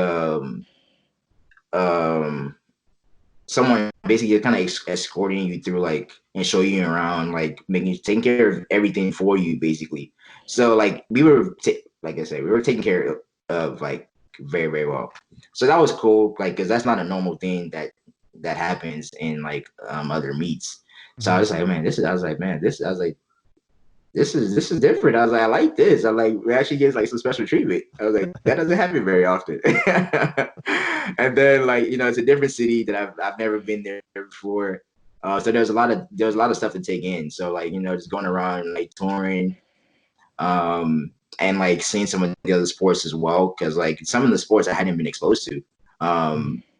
someone basically kind of escorting you through, like, and show you around, like taking care of everything for you basically. So like we were like I said, we were taken care of like very, very well. So that was cool, like, because that's not a normal thing that happens in like other meets. So I was like, man, this is different. I was like, I like this. I like, we actually get like some special treatment. I was like, that doesn't happen very often. And then like, you know, it's a different city that I've never been there before. So there's a lot of stuff to take in. So like, you know, just going around like touring, and like seeing some of the other sports as well, because like some of the sports I hadn't been exposed to.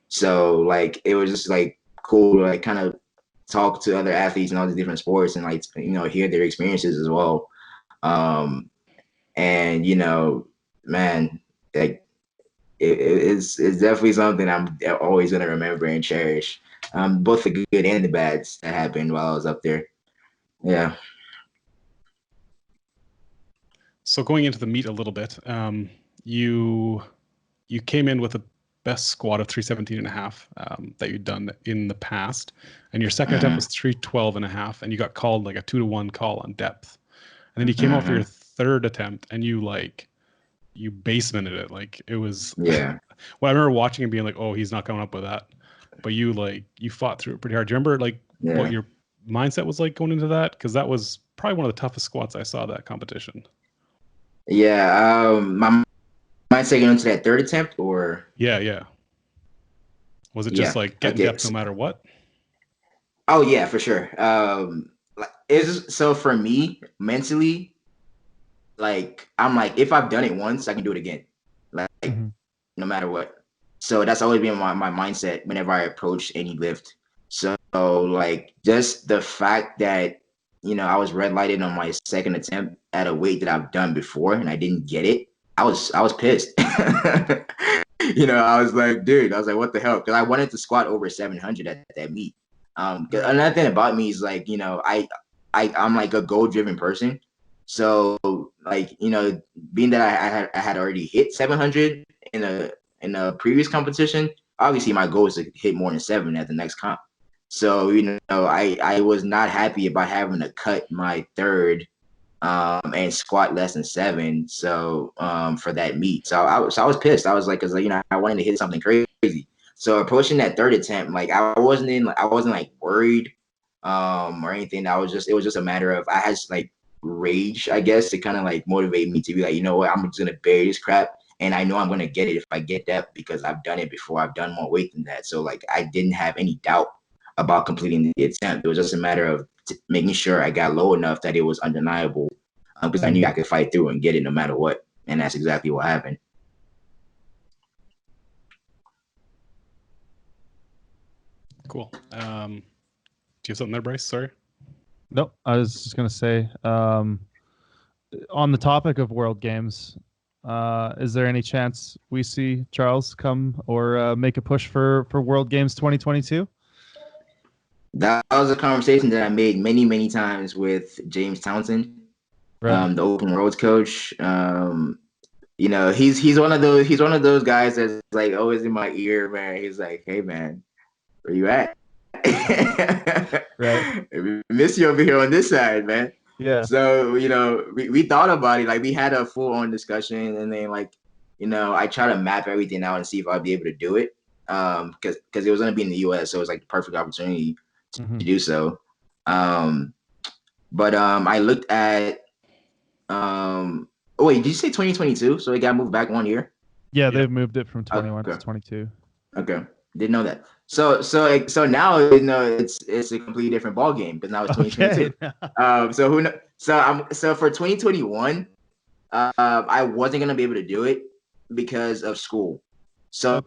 So like it was just like cool to like kind of talk to other athletes in all these different sports and like, you know, hear their experiences as well. And you know, man, like it's definitely something I'm always gonna remember and cherish. Both the good and the bads that happened while I was up there. Yeah. So going into the meet a little bit, you came in with a best squat of 317.5 that you'd done in the past, and your second attempt was 312.5, and you got called like a 2-to-1 call on depth, and then you came out for your third attempt and you basemented it. Like it was well, I remember watching and being like, oh, he's not coming up with that, but you fought through it pretty hard. Do you remember what your mindset was like going into that? Because that was probably one of the toughest squats I saw that competition. My mindset going into that third attempt, or was it just like getting depth no matter what? Oh yeah, for sure. So for me mentally, like I'm like, if I've done it once, I can do it again, like no matter what. So that's always been my mindset whenever I approach any lift. So like just the fact that I was red lighted on my second attempt at a weight that I've done before and I didn't get it, I was pissed. I was like, dude, I was like, what the hell? Because I wanted to squat over 700 at that meet. Another thing about me is like, I'm like a goal driven person. So like, being that I had already hit 700 in a previous competition, obviously my goal is to hit more than 7 at the next comp. So, I was not happy about having to cut my third and squat less than 7. So for that meet. So I was pissed. I was like, because I wanted to hit something crazy. So approaching that third attempt, like I wasn't like worried or anything. It was just a matter of I had like rage, I guess, to kind of like motivate me to be like, you know what, I'm just gonna bury this crap. And I know I'm gonna get it if I get that because I've done it before. I've done more weight than that. So like I didn't have any doubt about completing the attempt. It was just a matter of making sure I got low enough that it was undeniable because I knew I could fight through and get it no matter what. And that's exactly what happened. Cool. Do you have something there, Bryce? Sorry. Nope. I was just going to say, on the topic of World Games, is there any chance we see Charles come or make a push for World Games 2022? That was a conversation that I made many, many times with James Townsend, right. The open roads coach. He's one of those guys that's like always in my ear, man. He's like, hey man, where you at? Right. We miss you over here on this side, man. Yeah. So, we thought about it. Like we had a full on discussion and then like, I try to map everything out and see if I'll be able to do it. Because it was going to be in the US. So it was like the perfect opportunity to do so. But I looked at, wait, did you say 2022? So it got moved back 1 year? Yeah, they've moved it from 21 to 22. Okay. Didn't know that. So now it's a completely different ball game because now it's 2022. Okay. So who knows? So for 2021, I wasn't gonna be able to do it because of school. So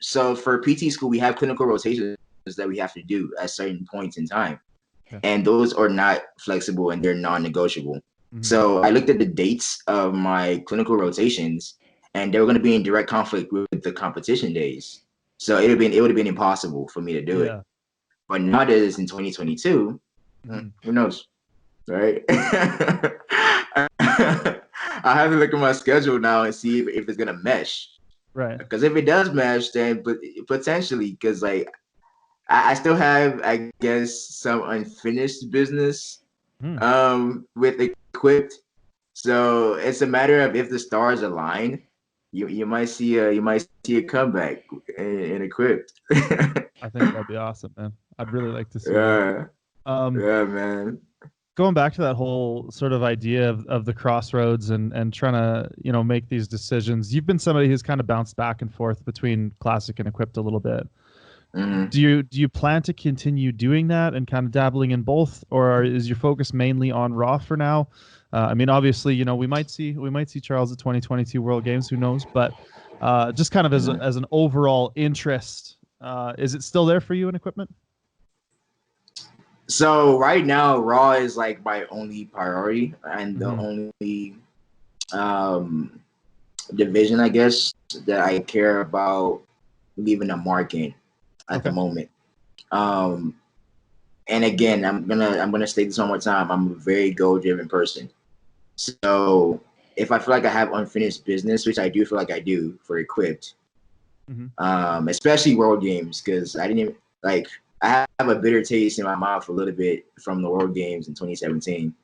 so for PT school, we have clinical rotations that we have to do at certain points in time, and those are not flexible and they're non-negotiable. So I looked at the dates of my clinical rotations, and they were going to be in direct conflict with the competition days. So it would have been impossible for me to do it. But now that it's in 2022, who knows, right? I have to look at my schedule now and see if it's gonna mesh. Right. Because if it does mesh, then potentially, because like I still have, I guess, some unfinished business with Equipped. So it's a matter of if the stars align. You might see a comeback in Equipped. I think that'd be awesome, man. I'd really like to see that. Yeah, man. Going back to that whole sort of idea of the crossroads and trying to, make these decisions. You've been somebody who's kind of bounced back and forth between Classic and Equipped a little bit. Do you plan to continue doing that and kind of dabbling in both, or is your focus mainly on Raw for now? I mean, obviously, we might see Charles at 2022 World Games. Who knows? But just kind of as an overall interest, is it still there for you in equipment? So right now, Raw is like my only priority and the only division, I guess, that I care about leaving a mark in at the moment. And again, I'm gonna state this one more time. I'm a very goal-driven person. So if I feel like I have unfinished business, which I do feel like I do for Equipped, especially World Games, because I didn't even, like, I have a bitter taste in my mouth a little bit from the World Games in 2017,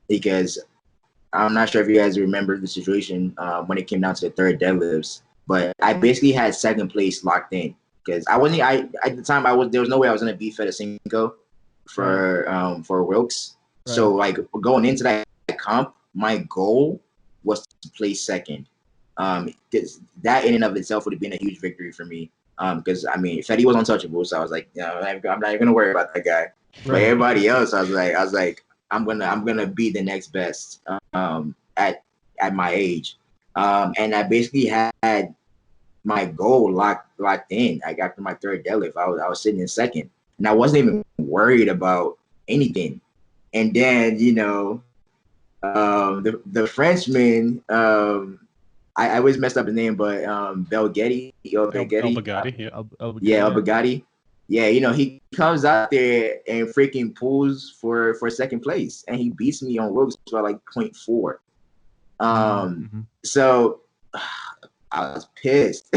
because I'm not sure if you guys remember the situation when it came down to the third deadlifts, but I basically had second place locked in because I wasn't. At the time there was no way I was gonna beat Fedosenko for Wilkes. Right. So like going into that comp, my goal was to place second. Because that in and of itself would have been a huge victory for me. Because I mean, Fetty was untouchable, so I was like, I'm not even gonna worry about that guy. Right. But everybody else, I was like, I'm gonna be the next best at my age. And I basically had my goal locked in. Like after my third deadlift, I was sitting in second, and I wasn't even worried about anything. And then the Frenchman, I always messed up his name, but Belgetti, El Bugatti, yeah. El Bugatti. Yeah, he comes out there and freaking pulls for second place, and he beats me on Wilkes by like 0.4. So I was pissed,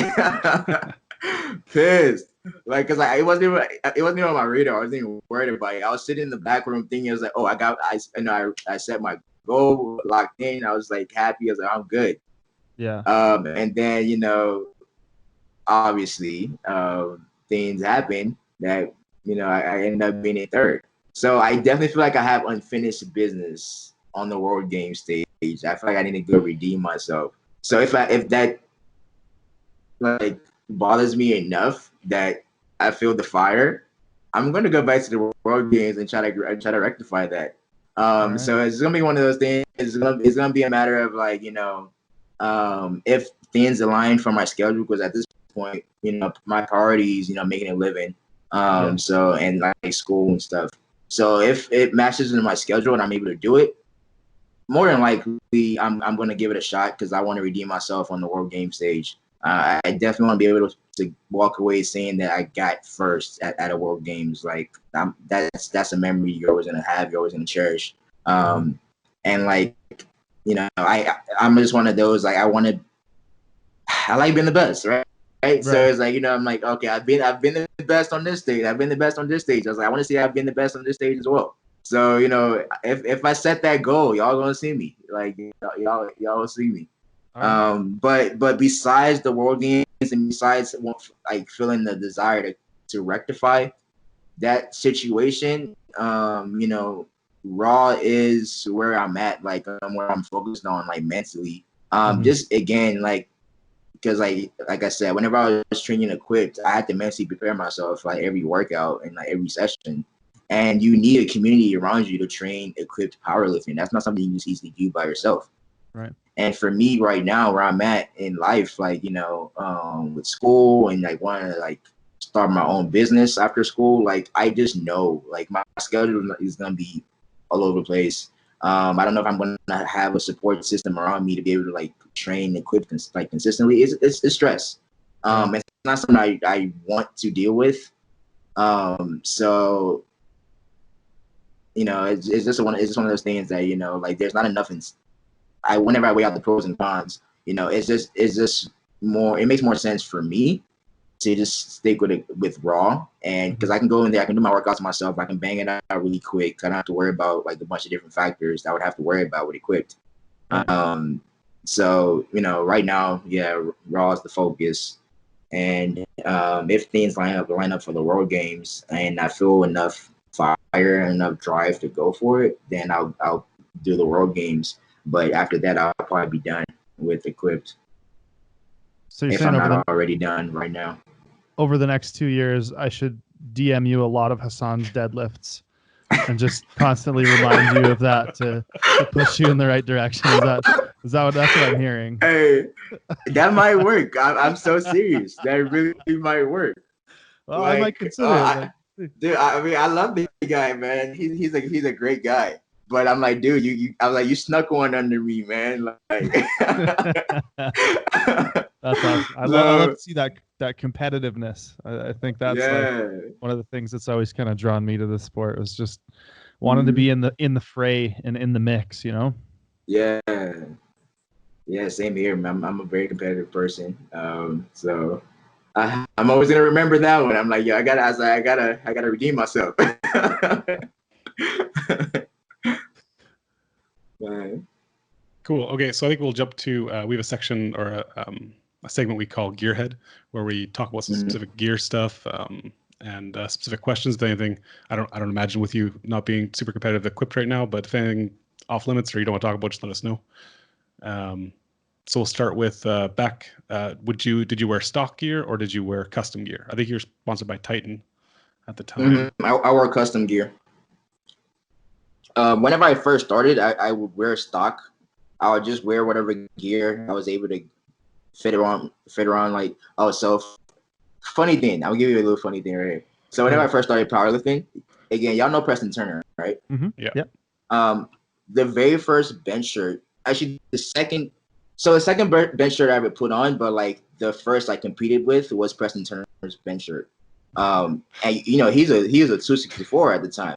like because it wasn't even on my radar. I wasn't even worried about it. I was sitting in the back room thinking, I was like, oh, I set my goal locked in. I was like happy. I was like, I'm good. Yeah. And then obviously things happen that I ended up being in third. So I definitely feel like I have unfinished business on the World Game stage. I feel like I need to go redeem myself. So if that like bothers me enough that I feel the fire, I'm gonna go back to the World Games and try to rectify that. Right. So it's gonna be one of those things. It's gonna be a matter of like if things align for my schedule, because at this point, my priorities, making a living, so and like school and stuff. So if it matches into my schedule and I'm able to do it, more than likely I'm going to give it a shot because I want to redeem myself on the World Game stage. I definitely want to be able to walk away saying that I got first at a World Games. Like that's a memory you're always going to have, you're always going to cherish. And like, I'm just one of those, like, I like being the best, right? So it's like, I'm like, okay, I've been the best on this stage. I've been the best on this stage. I was like, I want to see I've been the best on this stage as well. So, if I set that goal, y'all gonna see me. Like, y'all will see me. But besides the World Games and besides like feeling the desire to rectify that situation, Raw is where I'm at, like where I'm focused on, like mentally. Just again, like, because like I said, whenever I was training Equipped, I had to mentally prepare myself for like every workout and like every session. And you need a community around you to train Equipped powerlifting. That's not something you just easily do by yourself. Right. And for me right now, where I'm at in life, like, with school and like wanting to like start my own business after school, like I just know like my schedule is going to be all over the place. I don't know if I'm going to have a support system around me to be able to like train Equipped like consistently. It's stress. It's not something I want to deal with. So it's just one of those things that like there's not enough. Whenever I weigh out the pros and cons, it's just more. It makes more sense for me to just stick with Raw, and because I can go in there, I can do my workouts myself. I can bang it out really quick. I don't have to worry about like a bunch of different factors that I would have to worry about with Equipped. So right now, Raw is the focus, and if things line up for the World Games, and I feel enough fire and enough drive to go for it, then I'll do the World Games. But after that, I'll probably be done with Equipped. So you're if saying I'm not already done right now. Over the next 2 years, I should DM you a lot of Hassan's deadlifts and just constantly remind you of that to push you in the right direction. Is that that's what I'm hearing? Hey, that might work. I'm so serious. That really might work. Well, like, I might consider it. Dude, I mean, I love the guy, man. He's a great guy. But I'm like, dude, I was like, you snuck one under me, man. Like, that's awesome. I love to see that competitiveness. I think that's like one of the things that's always kind of drawn me to the sport, was just wanting to be in the fray and in the mix, Yeah. Yeah, same here. I'm a very competitive person. So I'm always gonna remember that one. I'm like, yo, I gotta redeem myself. Cool. Okay, so I think we'll jump to we have a section or a segment we call Gearhead, where we talk about some specific gear stuff and specific questions. If anything, I don't imagine with you not being super competitive equipped right now, but if anything off limits or you don't want to talk about, just let us know. So we'll start with Beck. Did you wear stock gear or did you wear custom gear? I think you're sponsored by Titan at the time. I wore custom gear. Whenever I first started, I would wear stock. I would just wear whatever gear I was able to fit around. Like, oh, so funny thing. I'll give you a little funny thing right here. So whenever I first started powerlifting, again, y'all know Preston Turner, right? Mm-hmm. Yeah. The very first bench shirt, actually the second bench shirt I ever put on, but like the first I competed with was Preston Turner's bench shirt. And you know, he was a 264 at the time.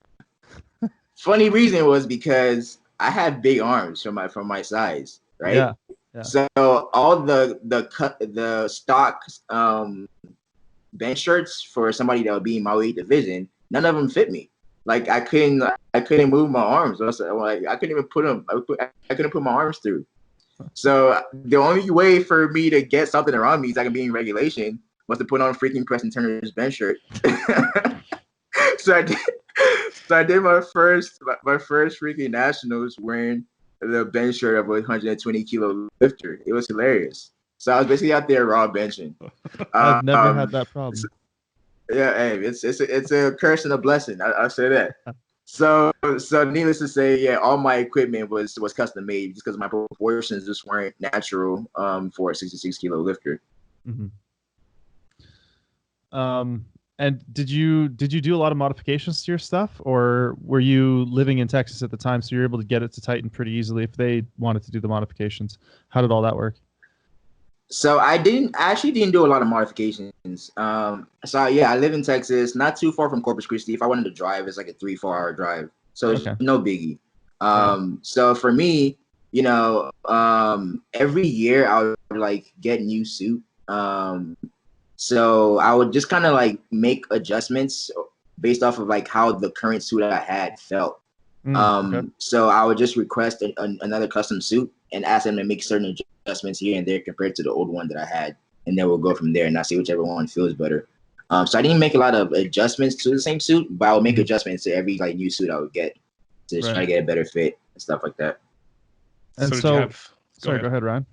Funny reason was because I had big arms from my size, right? Yeah. So all the stock bench shirts for somebody that would be in my weight division, none of them fit me. Like I couldn't move my arms. I couldn't even put them. I couldn't put my arms through. So the only way for me to get something around me so I can be in regulation was to put on freaking Preston Turner's bench shirt. So I did my first freaking nationals wearing the bench shirt of a 120 kilo lifter. It was hilarious. So I was basically out there raw benching. I've never had that problem. Yeah, hey, it's a curse and a blessing. I'll say that. So needless to say, yeah, all my equipment was custom made just because my proportions just weren't natural for a 66 kilo lifter. Mm-hmm. And did you do a lot of modifications to your stuff, or were you living in Texas at the time, so you're able to get it to Titan pretty easily if they wanted to do the modifications? How did all that work? So I actually didn't do a lot of modifications. So yeah, I live in Texas, not too far from Corpus Christi. If I wanted to drive, it's like a 3-4 hour drive. So it's no biggie. So for me, you know, every year I would like get new suit. So I would just kind of like make adjustments based off of like how the current suit I had felt. So I would just request another custom suit and ask them to make certain adjustments here and there compared to the old one that I had, and then we'll go from there and I'll see whichever one feels better. So I didn't make a lot of adjustments to the same suit, but I would make adjustments to every like new suit I would get to try to get a better fit and stuff like that. And so go ahead, Ryan.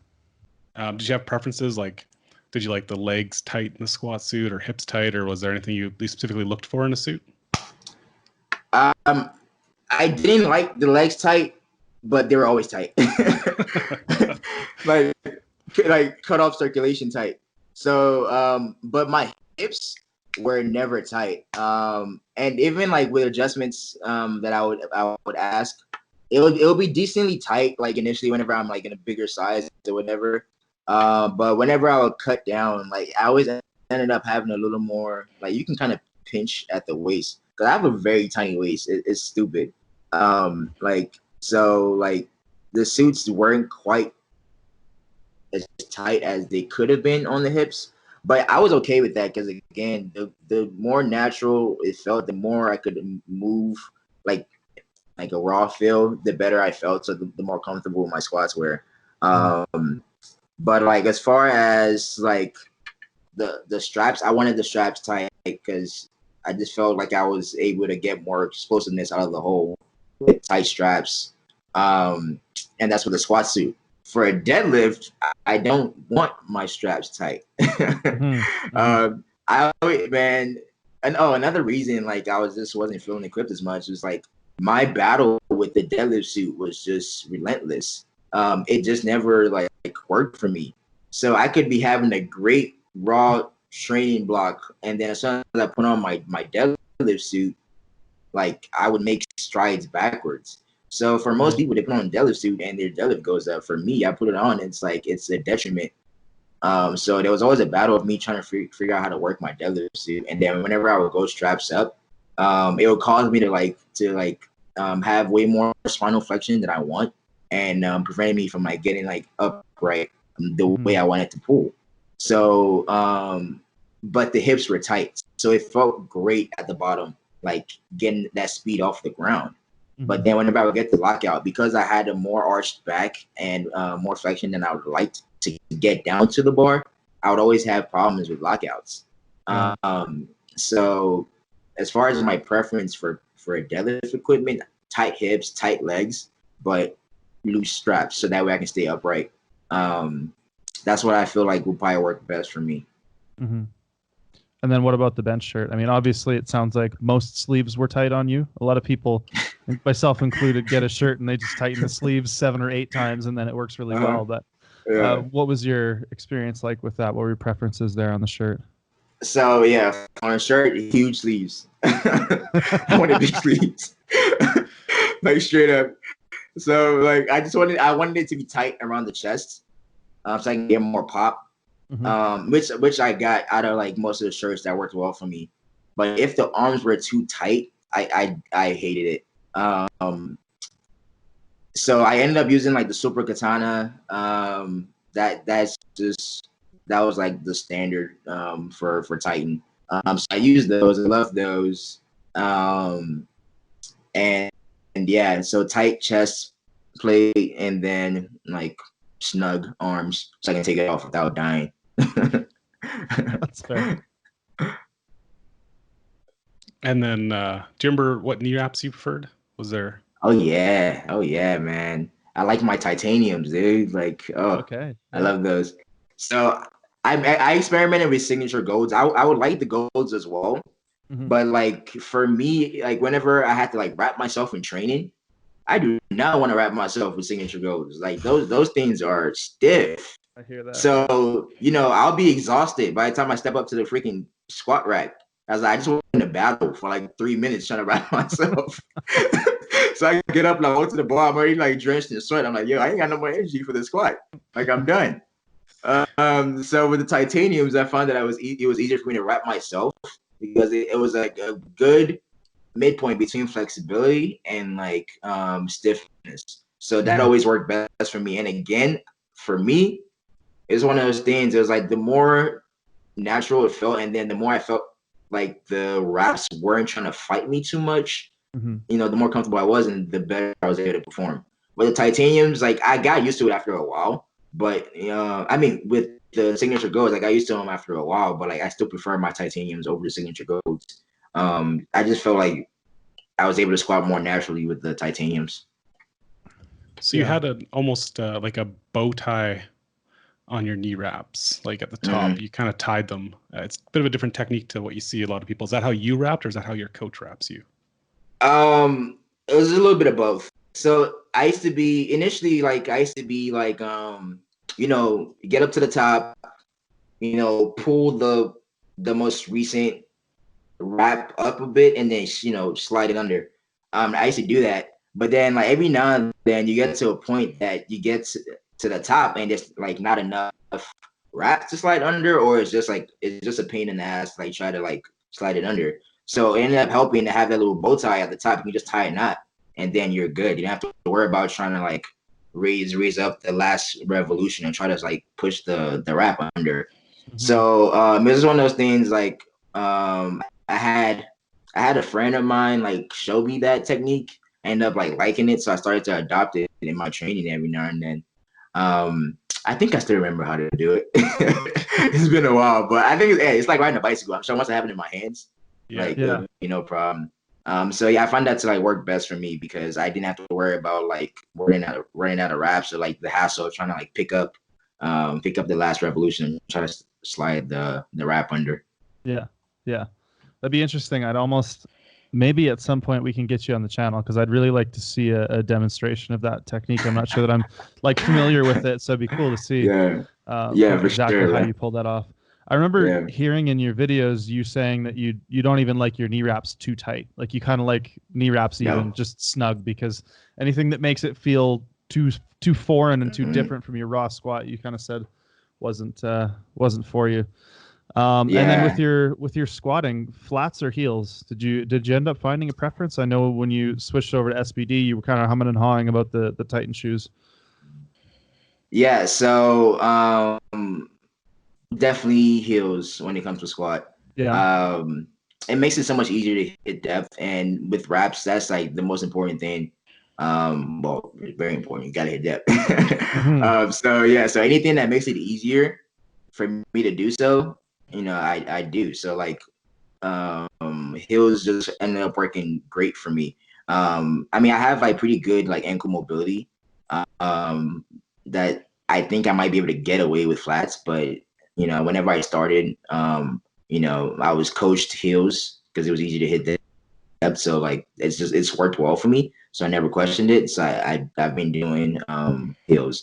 Did you have preferences? Like, did you like the legs tight in the squat suit or hips tight, or was there anything you specifically looked for in a suit? I didn't like the legs tight, but they were always tight. like cut off circulation tight. So but my hips were never tight. And even like with adjustments that I would ask, it would be decently tight like initially whenever I'm like in a bigger size or whatever. But whenever I would cut down, like I always ended up having a little more, like you can kind of pinch at the waist because I have a very tiny waist. It's stupid. So the suits weren't quite as tight as they could have been on the hips, but I was okay with that because again, the more natural it felt, the more I could move like a raw feel, the better I felt. So the more comfortable my squats were. But like as far as like the straps, I wanted the straps tight because I just felt like I was able to get more explosiveness out of the hole with tight straps. And that's for the squat suit. For a deadlift, I don't want my straps tight. Another reason like I wasn't feeling equipped as much was like my battle with the deadlift suit was just relentless. It just never like worked for me. So I could be having a great raw training block, and then as soon as I put on my deadlift suit, like I would make strides backwards. So for most people, they put on a deadlift suit and their deadlift goes up. For me, I put it on, it's like it's a detriment. So there was always a battle of me trying to figure out how to work my deadlift suit, and then whenever I would go straps up, it would cause me to have way more spinal flexion than I want. and preventing me from like getting like upright the way I wanted to pull. So, but the hips were tight, so it felt great at the bottom, like getting that speed off the ground. But then whenever I would get the lockout, because I had a more arched back and more flexion than I would like to get down to the bar, I would always have problems with lockouts. So as far as my preference for a deadlift equipment, tight hips, tight legs, but loose straps, so that way I can stay upright. That's what I feel like will probably work best for me. And then what about the bench shirt? I mean, obviously it sounds like most sleeves were tight on you. A lot of people, myself included, get a shirt and they just tighten the sleeves 7 or 8 times and then it works really well. But what was your experience like with that? What were your preferences there on the shirt? So yeah, on a shirt, huge sleeves. I wanted big sleeves, like straight up. So like I wanted it to be tight around the chest, so I can get more pop. Which I got out of like most of the shirts that worked well for me. But if the arms were too tight, I hated it. So I ended up using like the Super Katana. That was like the standard for Titan. So I used those. I love those. And yeah, so tight chest plate and then like snug arms so I can take it off without dying. That's fair. And then, do you remember what knee wraps you preferred? Was there? Oh yeah, man. I like my titaniums, dude. Like, okay, I love those. So I experimented with signature golds. I would like the golds as well, but like for me, like whenever I had to like wrap myself in training, I do not want to wrap myself with signature golds. Like those things are stiff. I hear that. So, I'll be exhausted by the time I step up to the freaking squat rack. I was like, I just went in a battle for like 3 minutes trying to wrap myself. So I get up and I walk to the bar. I'm already like drenched in sweat. I'm like, yo, I ain't got no more energy for the squat. Like I'm done. So with the titaniums, I found that it was easier for me to wrap myself because it was like a good midpoint between flexibility and like stiffness. So that always worked best for me. And again, for me, it's one of those things. It was like the more natural it felt, and then the more I felt like the wraps weren't trying to fight me too much. The more comfortable I was, and the better I was able to perform. With the titaniums, like I got used to it after a while. But I mean, with the signature golds, I got used to them after a while. But like I still prefer my titaniums over the signature golds. I just felt like I was able to squat more naturally with the titaniums. So you had almost like a bow tie on your knee wraps, like at the top. You kind of tied them. It's a bit of a different technique to what you see a lot of people. Is that how you wrapped, or is that how your coach wraps you? It was a little bit of both. So I used to be like get up to the top, pull the most recent wrap up a bit and then slide it under. I used to do that, but then like every now and then you get to a point that you get to the top and it's like not enough wrap to slide under, or it's just a pain in the ass like try to like slide it under. So it ended up helping to have that little bow tie at the top. You can just tie a knot and then you're good. You don't have to worry about trying to like raise up the last revolution and try to like push the wrap under. So it was one of those things like I had a friend of mine like show me that technique. I ended up like liking it, so I started to adopt it in my training every now and then. I think I still remember how to do it. It's been a while, but I think it's like riding a bicycle. I'm sure once I have it in my hands, no problem. So yeah, I find that to like work best for me because I didn't have to worry about like running out of wraps or like the hassle of trying to like pick up the last revolution and try to slide the wrap under. Yeah, that'd be interesting. Maybe at some point we can get you on the channel because I'd really like to see a demonstration of that technique. I'm not sure that I'm like familiar with it, so it'd be cool to see. Exactly how you pull that off. I remember hearing in your videos you saying that you don't even like your knee wraps too tight. Like you kind of like knee wraps even just snug, because anything that makes it feel too foreign and too different from your raw squat, you kind of said wasn't for you. And then with your squatting, flats or heels, did you end up finding a preference? I know when you switched over to SBD, you were kind of humming and hawing about the Titan shoes. Yeah, so definitely heels when it comes to squat. Yeah. It makes it so much easier to hit depth, and with reps, that's like the most important thing. Well, very important. You gotta hit depth. So yeah, so anything that makes it easier for me to do so, I do. So like heels just ended up working great for me. I mean, I have like pretty good like ankle mobility. That I think I might be able to get away with flats, but whenever I started, I was coached heels because it was easy to hit depth. So like it's worked well for me. So I never questioned it. So I've been doing heels.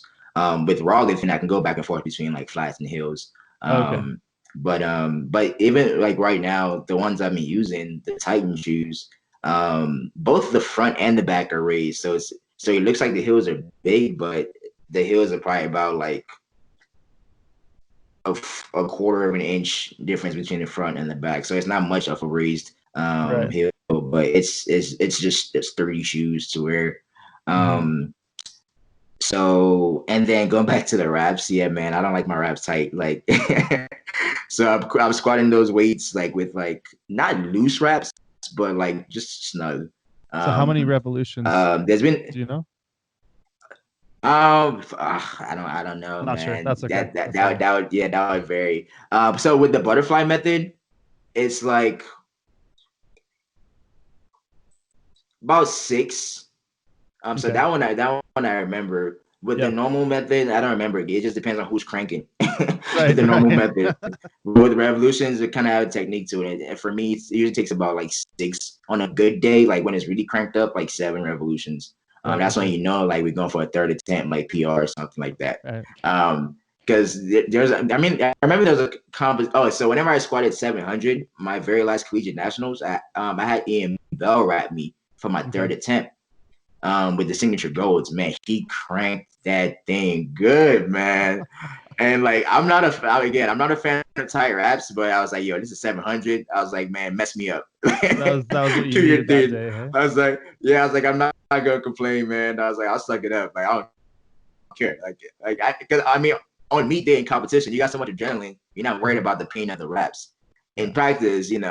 With raw lifting, I can go back and forth between like flats and heels. Okay. But even like right now, the ones I've been using, the Titan shoes, both the front and the back are raised. So it looks like the heels are big, but the heels are probably about like a quarter of an inch difference between the front and the back. So it's not much of a raised heel, but it's 30 shoes to wear. So, and then going back to the wraps, yeah, man, I don't like my wraps tight. Like, so I'm squatting those weights like with like not loose wraps, but like just snug. So how many revolutions? There's been. Do you know? I don't know, I'm not man. Sure. That's okay. That would vary. So with the butterfly method, it's like about 6. So that one I remember. With the normal method, I don't remember. It just depends on who's cranking. The normal method. With the revolutions, it kind of have a technique to it. And for me, it usually takes about like 6 on a good day. Like when it's really cranked up, like 7 revolutions. That's when like we're going for a third attempt, like PR or something like that. Because I remember there was a so whenever I squatted 700, my very last collegiate nationals, I had Ian Bell wrap me for my third attempt. With the signature golds, man, he cranked that thing good, man. And like, I'm not a fan of tight wraps, but I was like, yo, this is 700. I was like, man, mess me up. that was what you needed that day, hey? I was like, I'm not gonna complain, man. I was like, I'll suck it up. Like, I don't care. Because I mean, on meet day in competition, you got so much adrenaline. You're not worried about the pain of the wraps. In practice, I'm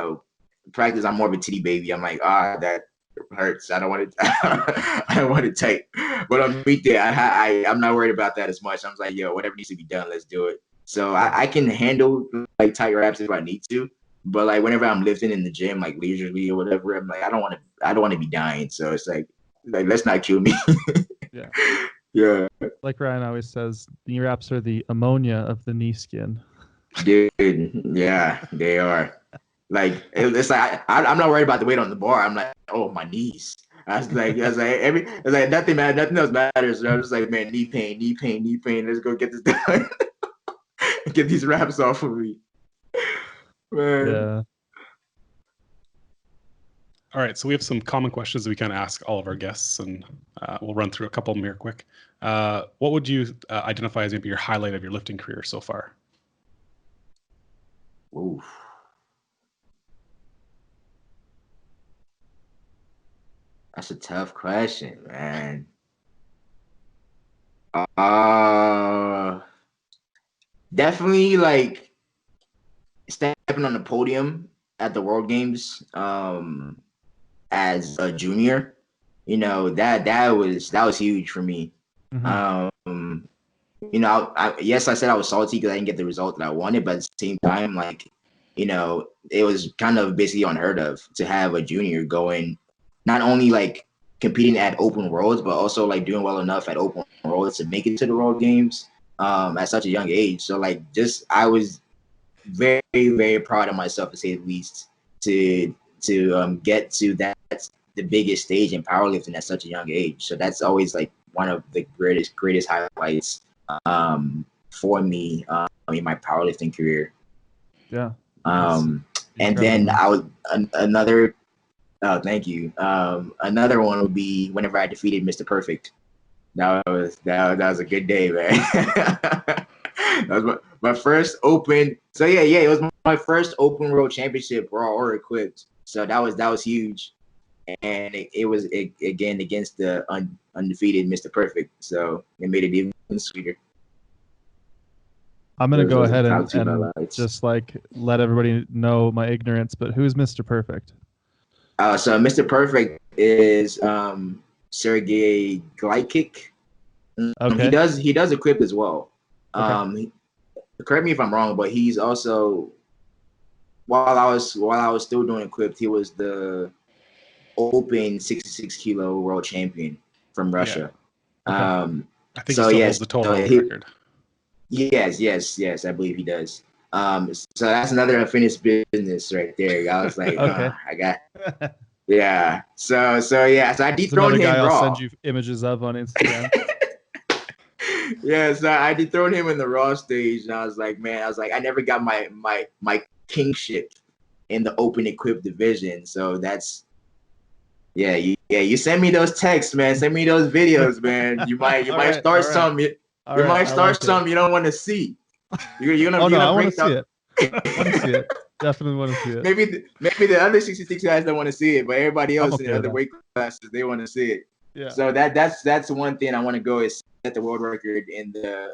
more of a titty baby. I'm like, that hurts. I don't want it. I don't want it tight. But on meet day, I'm not worried about that as much. I'm like, yo, whatever needs to be done, let's do it. So I can handle like tight wraps if I need to. But like whenever I'm lifting in the gym, like leisurely or whatever, I'm like, I don't want to be dying. So it's like let's not kill me. Yeah. Yeah. Like Ryan always says, knee wraps are the ammonia of the knee skin. Dude, yeah, they are. Like it's like I'm not worried about the weight on the bar. I'm like, oh, my knees. I was like nothing matters. Nothing else matters. So I was just like, man, knee pain. Let's go get this done. Get these wraps off of me. Man. Yeah. All right, so we have some common questions that we kind of ask all of our guests, and we'll run through a couple of them here quick. What would you identify as maybe your highlight of your lifting career so far? Ooh. That's a tough question, man. Definitely like stepping on the podium at the World Games as a junior. That was huge for me. Mm-hmm. Yes, I said I was salty because I didn't get the result that I wanted, but at the same time, like, it was kind of basically unheard of to have a junior going, not only like competing at open worlds, but also like doing well enough at open worlds to make it to the World Games at such a young age. So like, I was very, very proud of myself, to say the least, to get to that's the biggest stage in powerlifting at such a young age. So that's always like one of the greatest highlights for me in my powerlifting career. Yeah. And then I would another. Oh, thank you. Another one would be whenever I defeated Mr. Perfect. That was a good day, man. That was my first open. So yeah, it was my first open world championship raw or equipped. So that was huge, and it was again against the undefeated Mr. Perfect. So it made it even sweeter. I'm gonna go ahead and just like let everybody know my ignorance, but who's Mr. Perfect? So Mr. Perfect is Sergey Glykik. Okay. He does equip as well. Okay. Correct me if I'm wrong, but he's also while I was still doing equipped, he was the open 66 kilo world champion from Russia. Yeah. Okay. I think he still holds the total record. Yes, I believe he does. So that's another unfinished business right there. I was like, okay. I got, yeah. So I dethroned him guy raw. I'll send you images of on Instagram. Yeah, so I dethroned him in the Raw stage, and I was like, I never got my kingship in the open equipped division. So that's, you send me those texts, man. Send me those videos, man. You might start something. You might start something you don't want to see. You're gonna. I want to see it. I want to see it. Definitely want to see it. Maybe the other 66 guys don't want to see it, but everybody else in the other weight classes, they want to see it. Yeah. So that's one thing I want to go is set the world record in the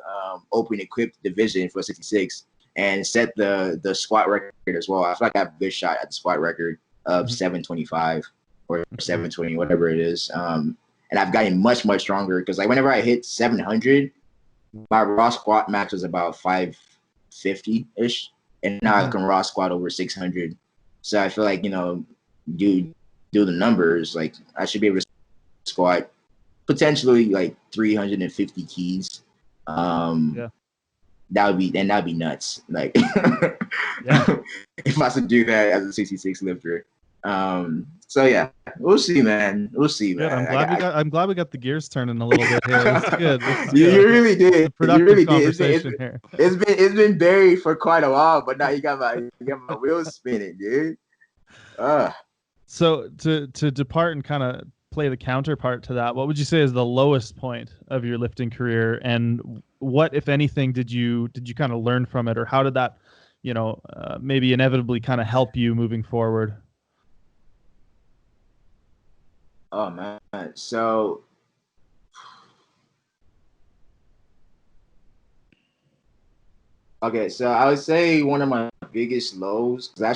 open equipped division for 66 and set the squat record as well. I feel like I have a good shot at the squat record of 725 or 720, whatever it is. And I've gotten much stronger because like whenever I hit 700, my raw squat max was about 550 ish, and now I can raw squat over 600. So I feel like do the numbers, like I should be able to squat potentially like 350 keys. That'd be nuts. Like if I should do that as a 66 lifter. So yeah, we'll see, man. We'll see, man. I'm glad we got the gears turning a little bit here. It's good. You really did. You really did. It's been buried for quite a while, but now you got my wheels spinning, dude. So to depart and kind of play the counterpart to that, what would you say is the lowest point of your lifting career, and what, if anything, did you kind of learn from it, or how did that, maybe inevitably kind of help you moving forward? Oh man, so okay, so I would say one of my biggest lows, because I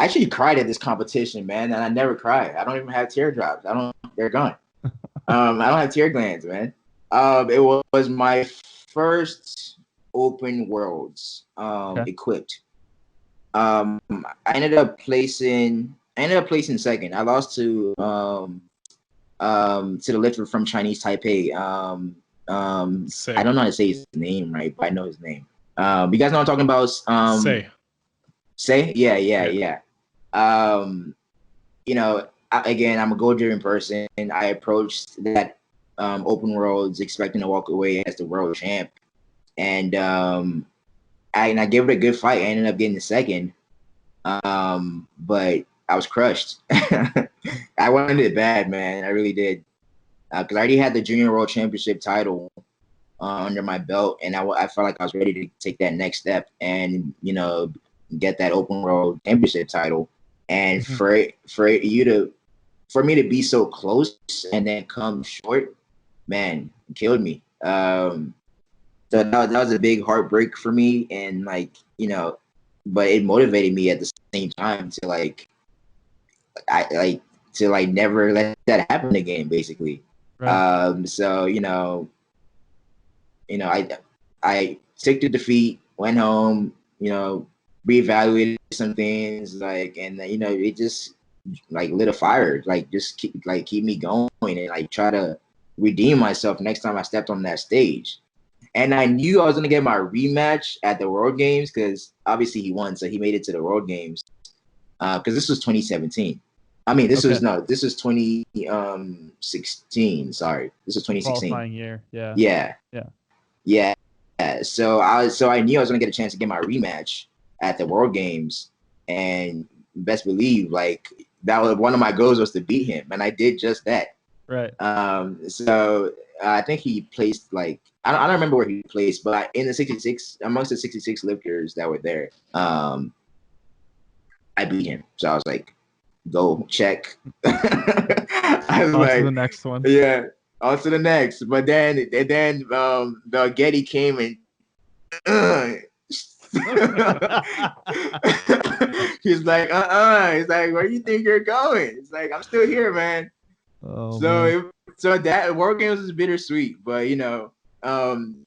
actually cried at this competition, man, and I never cry. I don't even have teardrops. They're gone. I don't have tear glands, man. It was my first open worlds equipped. I ended up placing second. I lost to the lifter from Chinese Taipei. I don't know how to say his name right, but I know his name. You guys know what I'm talking about? Say? Yeah. Again, I'm a goal-driven person, and I approached that open worlds expecting to walk away as the world champ, and I gave it a good fight. I ended up getting the second, but I was crushed. I wanted it bad, man. I really did, because I already had the junior world championship title under my belt, and I felt like I was ready to take that next step and get that open world championship title. And for me to be so close and then come short, man, it killed me. So that was a big heartbreak for me, and but it motivated me at the same time to never let that happen again, basically. Right. So I took the defeat, went home, reevaluated some things, and it just lit a fire, just keep me going and try to redeem myself next time I stepped on that stage. And I knew I was gonna get my rematch at the World Games because obviously he won, so he made it to the World Games. Because this was 2017. I mean, this was 2016. Sorry, this was 2016. Qualifying year. Yeah. So I knew I was gonna get a chance to get my rematch at the World Games, and best believe that was one of my goals, was to beat him, and I did just that. Right. So I think he placed I don't remember where he placed, but in the 66, amongst the 66 lifters that were there, I beat him. So I was like, go check. I was on to the next one. Yeah, on to the next. But then the Getty came and He's like, He's like, where do you think you're going? It's like, I'm still here, man. Oh, so that World Games was bittersweet, but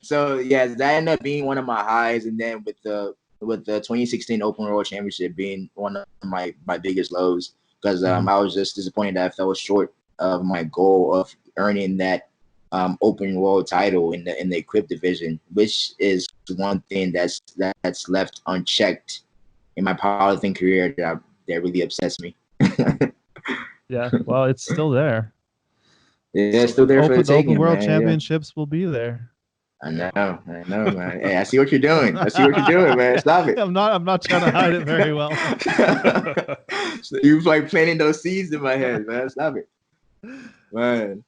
so yeah, that ended up being one of my highs, and then with the 2016 Open World Championship being one of my biggest lows, because I was just disappointed that I fell short of my goal of earning that open world title in the equipped division, which is one thing that's left unchecked in my powerlifting career that really upsets me. Yeah, well, it's still there. It's still there for the taking. Open World man. Championships will be there. I know, man. Hey, I see what you're doing. Man. Stop it. I'm not trying to hide it very well. So you're like planting those seeds in my head, man. Stop it, man.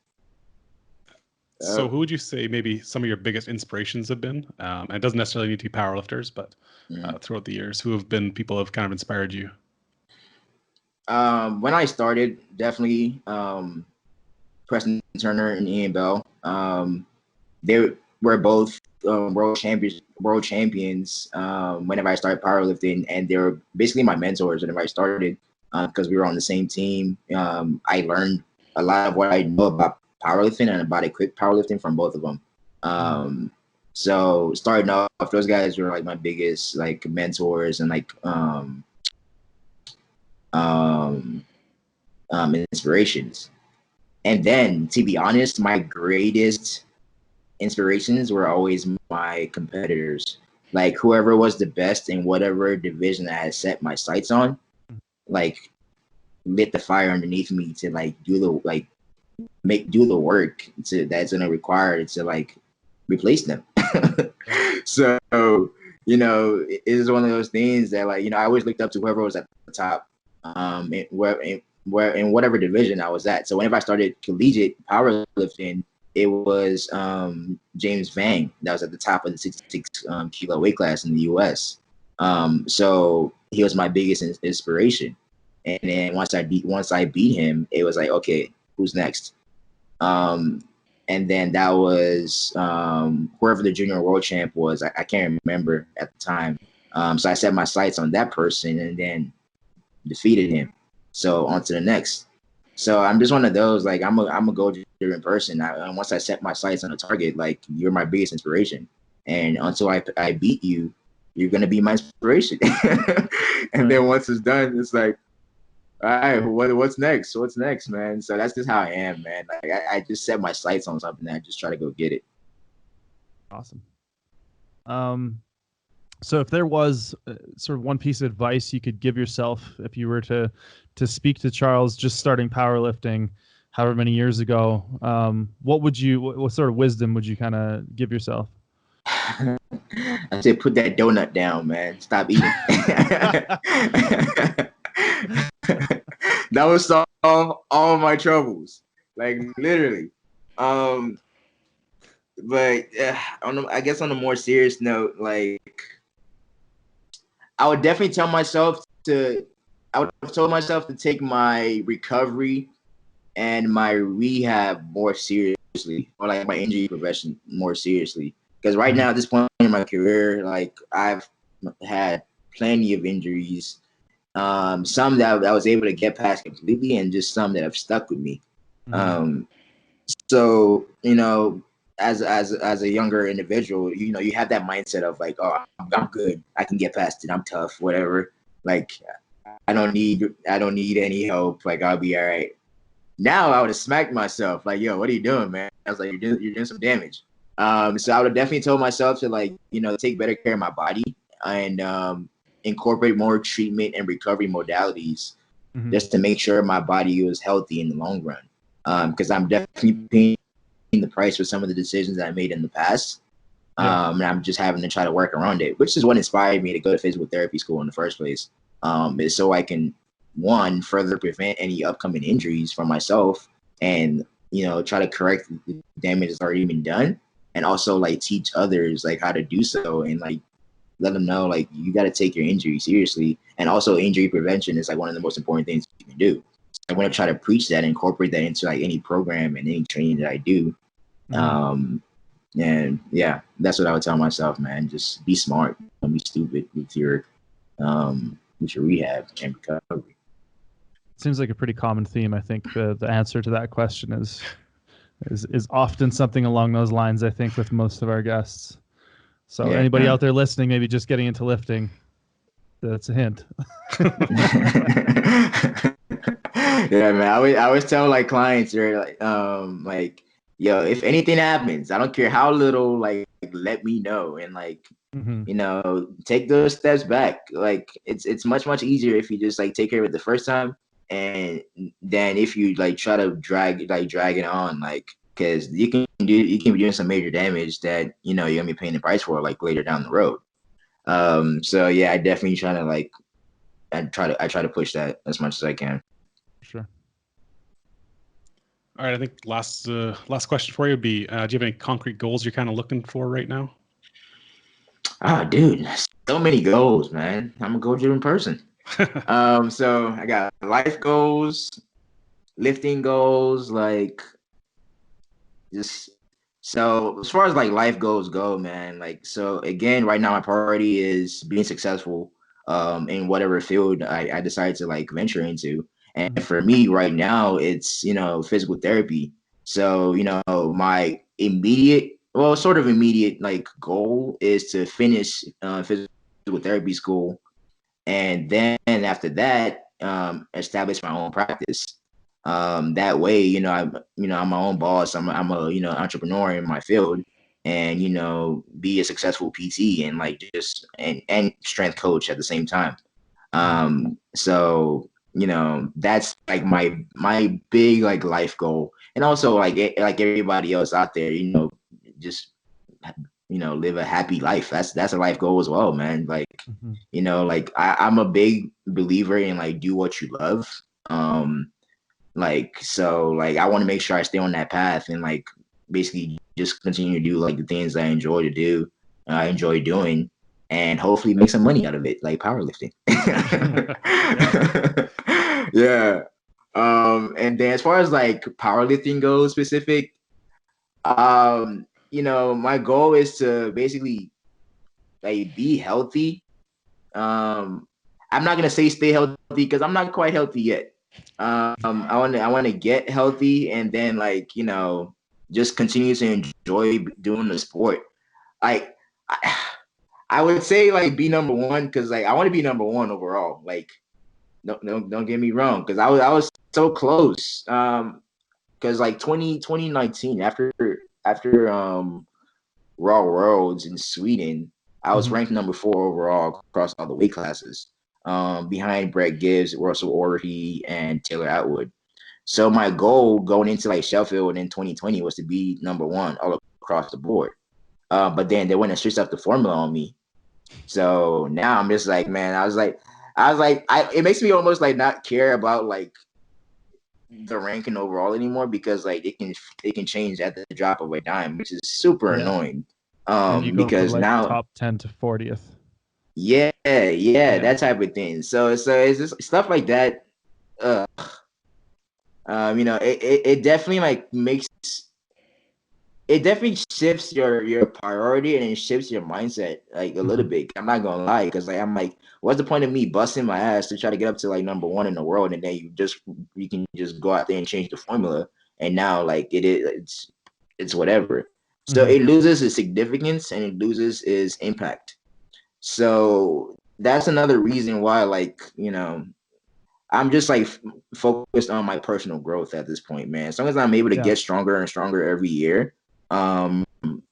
So who would you say maybe some of your biggest inspirations have been? And it doesn't necessarily need to be powerlifters, but throughout the years, who have been people who have kind of inspired you? When I started, definitely Preston Turner and Ian Bell. They were both world champions whenever I started powerlifting, and they were basically my mentors whenever I started because we were on the same team. I learned a lot of what I know about powerlifting and about equipped powerlifting from both of them. So starting off, those guys were like my biggest like mentors and like inspirations. And then, to be honest, my greatest inspirations were always my competitors. Like whoever was the best in whatever division I had set my sights on, like lit the fire underneath me to like do the work that's gonna require to like replace them. So it is one of those things that like I always looked up to whoever was at the top, in whatever division I was at. So whenever I started collegiate powerlifting, it was James Vang that was at the top of the 66 kilo weight class in the U.S. So he was my biggest inspiration. And then once I beat him, it was like, okay, who's next? And then that was whoever the junior world champ was. I can't remember at the time. So I set my sights on that person and then defeated him. So on to the next. So I'm just one of those, like, I'm a go-driven person. Once I set my sights on a target, like, you're my biggest inspiration. And until I beat you, you're going to be my inspiration. And then once it's done, it's like, all right, what's next? What's next, man? So that's just how I am, man. Like, I just set my sights on something and I just try to go get it. Awesome. So if there was sort of one piece of advice you could give yourself if you were to speak to Charles just starting powerlifting however many years ago, what sort of wisdom would you kind of give yourself? I said, put that donut down, man. Stop eating. That would solve all my troubles, like literally. But I guess on a more serious note, like I would definitely tell myself I would have told myself to take my recovery and my rehab more seriously, or like my injury prevention more seriously. Because right now, at this point in my career, like I've had plenty of injuries. Some that I was able to get past completely, and just some that have stuck with me. So as a younger individual, you have that mindset of like, oh, I'm good, I can get past it, I'm tough, whatever. Like, I don't need any help. Like, I'll be all right. Now I would have smacked myself, like, yo, what are you doing, man? I was like, you're doing some damage. So I would have definitely told myself to like, take better care of my body and incorporate more treatment and recovery modalities just to make sure my body was healthy in the long run. Because I'm definitely paying the price for some of the decisions that I made in the past. And I'm just having to try to work around it, which is what inspired me to go to physical therapy school in the first place. Is so I can, one, further prevent any upcoming injuries for myself and, try to correct the damage that's already been done. And also like teach others like how to do so and like let them know like you got to take your injury seriously. And also injury prevention is like one of the most important things you can do. So I want to try to preach that and incorporate that into like any program and any training that I do. And yeah, that's what I would tell myself, man. Just be smart. Don't be stupid with your rehab and recovery. Seems like a pretty common theme. I think the answer to that question is often something along those lines, I think, with most of our guests. So anybody out there listening, maybe just getting into lifting, that's a hint. Yeah, man. I always tell like clients, they're like, yo, if anything happens, I don't care how little, like let me know. And like, take those steps back. Like it's much easier if you just like take care of it the first time, and then if you like try to drag it on, like, because you can be doing some major damage that you're gonna be paying the price for like later down the road. So yeah, I definitely try to like I try to push that as much as I can. Sure. All right, I think last question for you would be: do you have any concrete goals you're kind of looking for right now? Oh, dude, so many goals, man. I'm a goal-driven person. So I got life goals, lifting goals, like just so as far as like life goals go, man. Like, so again, right now my priority is being successful in whatever field I decide to like venture into. And for me right now, it's physical therapy. So my sort of immediate like goal is to finish physical therapy school, and then after that, establish my own practice. That way, I'm my own boss. I'm a entrepreneur in my field, and be a successful PT and like just and strength coach at the same time. So that's like my big like life goal, and also like like everybody else out there, just live a happy life. That's a life goal as well, man. Like like I'm a big believer in like do what you love. Like, so like I want to make sure I stay on that path and like basically just continue to do like the things I enjoy to do, I enjoy doing, and hopefully make some money out of it, like powerlifting. Yeah. And then as far as like powerlifting goes specific, my goal is to basically like be healthy. I'm not gonna say stay healthy because I'm not quite healthy yet. I want to get healthy and then like just continue to enjoy doing the sport. Like I would say like be number one because like I want to be number one overall. Like don't get me wrong, because I was so close. Because like 2019 after Raw Worlds in Sweden, I was ranked number 4 overall across all the weight classes, behind Brett Gibbs, Russell Orhe, and Taylor Atwood. So my goal going into like Sheffield in 2020 was to be number 1 all across the board. But then they went and switched up the formula on me. So now I'm just like, man, it makes me almost like not care about like the ranking overall anymore, because like it can change at the drop of a dime, which is super annoying. And you go because from, like, now top 10 to 40th. Yeah, that type of thing. So it's just stuff like that. It definitely like it definitely shifts your priority, and it shifts your mindset like a little bit. I'm not gonna lie, because like I'm like, what's the point of me busting my ass to try to get up to like number 1 in the world, and then you can just go out there and change the formula, and now like it's whatever. So it loses its significance and it loses its impact. So that's another reason why, like, I'm just like focused on my personal growth at this point, man. As long as I'm able to get stronger and stronger every year, and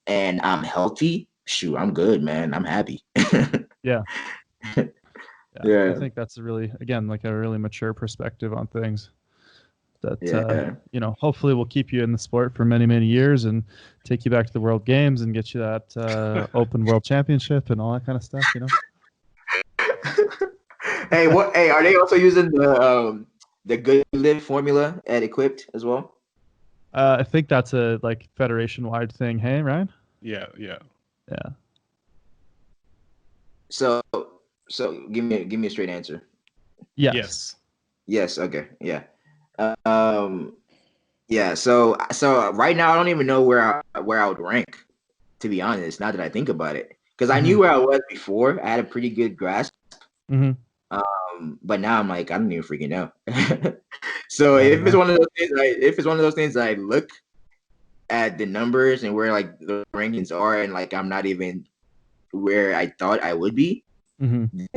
I'm healthy, shoot, I'm good, man. I'm happy. Yeah. Yeah. I think that's a really mature perspective on things. That hopefully will keep you in the sport for many, many years and take you back to the World Games and get you that Open World Championship and all that kind of stuff. Hey, are they also using the Good Live formula at Equipped as well? I think that's a like federation wide thing. Hey, Ryan? Yeah. So give me a straight answer. Yes. Okay. Yeah. Yeah. So right now I don't even know where I would rank. to be honest, now that I think about it. Because I knew where I was before. I had a pretty good grasp. But now I'm like, I don't even freaking know. So if it's one of those things, if it's one of those things that I look at the numbers and where like the rankings are, and like I'm not even where I thought I would be, then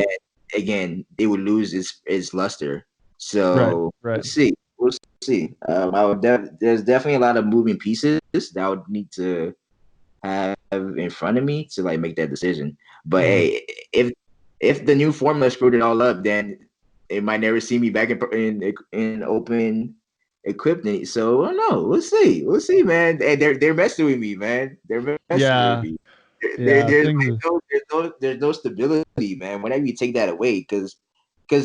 again, it would lose its luster. So let's see. We'll see. There's definitely a lot of moving pieces that I would need to have in front of me to like make that decision. But hey, if the new formula screwed it all up, then it might never see me back in open equipment. So I don't know. We'll see, man. And they're messing with me, man. They're messing with me. There's no stability, man. Whenever you take that away, because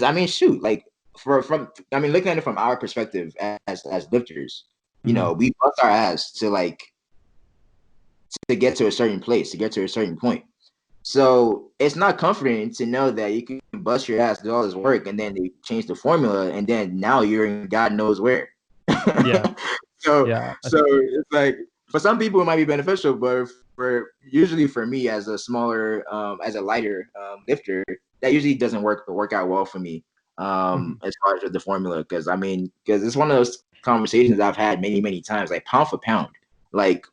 I mean, shoot, like looking at it from our perspective as lifters, you know, we bust our ass to get to a certain place, to get to a certain point. So it's not comforting to know that you can bust your ass, do all this work, and then they change the formula, and then now you're in God knows where. So it's like for some people it might be beneficial, but usually for me as a smaller, as a lighter lifter, that usually doesn't work out well for me as far as the formula. Because it's one of those conversations I've had many times, like pound for pound, like.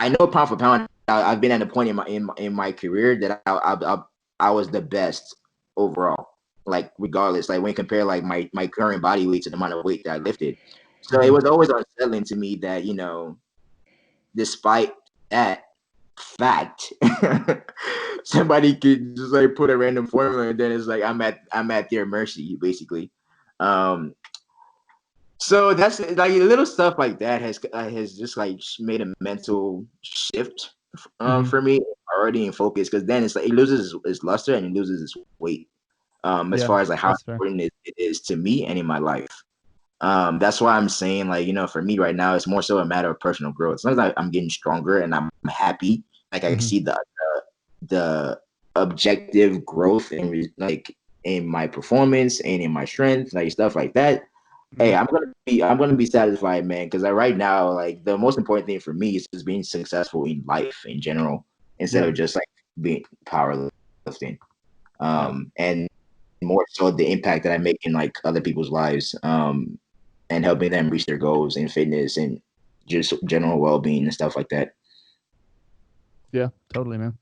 I know pound for pound, I've been at a point in my career that I was the best overall, like regardless, like when you compare like my current body weight to the amount of weight that I lifted. So it was always unsettling to me that, you know, despite that fact, somebody could just like put a random formula and then it's like I'm at their mercy basically. So that's like little stuff like that has just like made a mental shift for me already in focus, because then it's like it loses its luster and it loses its weight as far as like how important it is to me and in my life. That's why I'm saying, like, you know, for me right now it's more so a matter of personal growth. As long as I'm getting stronger and I'm happy, like I can see the objective growth in like in my performance and in my strength, like stuff like that. Hey, I'm gonna be satisfied, man. Because right now, like the most important thing for me is just being successful in life in general, instead of just like being powerlifting, and more so the impact that I make in like other people's lives, and helping them reach their goals in fitness and just general well-being and stuff like that. Yeah, totally, man.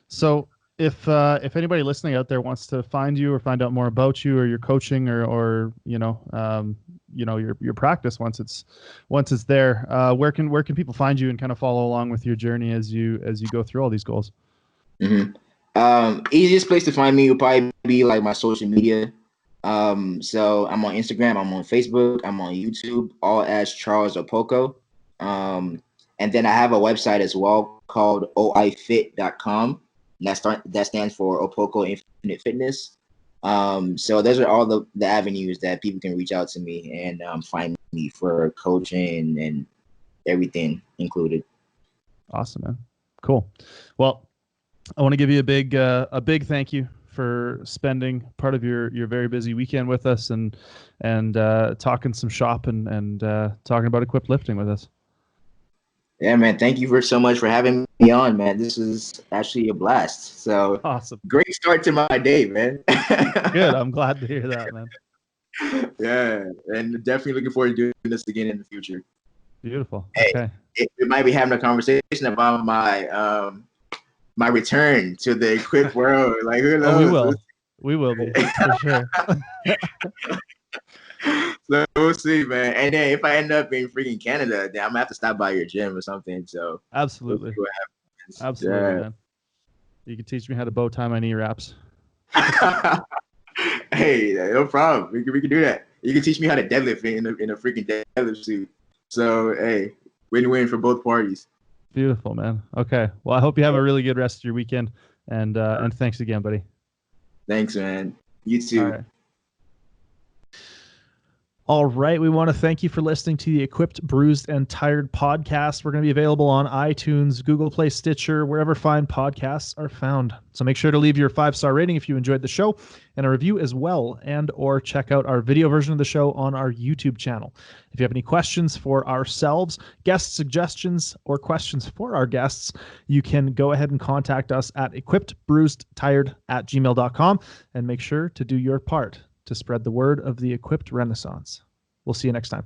So if anybody listening out there wants to find you or find out more about you or your coaching or your practice once it's there, where can people find you and kind of follow along with your journey as you go through all these goals? Easiest place to find me would probably be like my social media. So I'm on Instagram, I'm on Facebook, I'm on YouTube, all as Charles Okpoko. And then I have a website as well called oifit.com. That stands for Okpoko Infinite Fitness. So those are all the avenues that people can reach out to me and find me for coaching and everything included. Awesome, man. Cool. Well, I want to give you a big thank you for spending part of your very busy weekend with us and talking some shop and talking about equipped lifting with us. Yeah, man. Thank you so much for having me on, man. This is actually a blast. So awesome. Great start to my day, man. Good. I'm glad to hear that, man. Yeah, and definitely looking forward to doing this again in the future. Beautiful. Hey, okay. We might be having a conversation about my return to the equipped world. Like, who knows? We will be for sure. So we'll see, man. And then if I end up in freaking Canada, then I'm gonna have to stop by your gym or something. So absolutely, we'll absolutely, man. You can teach me how to bow tie my knee wraps. Hey, no problem. We can do that. You can teach me how to deadlift in a freaking deadlift suit. So hey, win-win for both parties. Beautiful, man. Okay. Well, I hope you have a really good rest of your weekend, and thanks again, buddy. Thanks, man. You too. All right. All right. We want to thank you for listening to the Equipped, Bruised, and Tired podcast. We're going to be available on iTunes, Google Play, Stitcher, wherever fine podcasts are found. So make sure to leave your 5-star rating if you enjoyed the show and a review as well, and or check out our video version of the show on our YouTube channel. If you have any questions for ourselves, guest suggestions, or questions for our guests, you can go ahead and contact us at equippedbruisedtired@gmail.com, and make sure to do your part to spread the word of the Equipped Renaissance. We'll see you next time.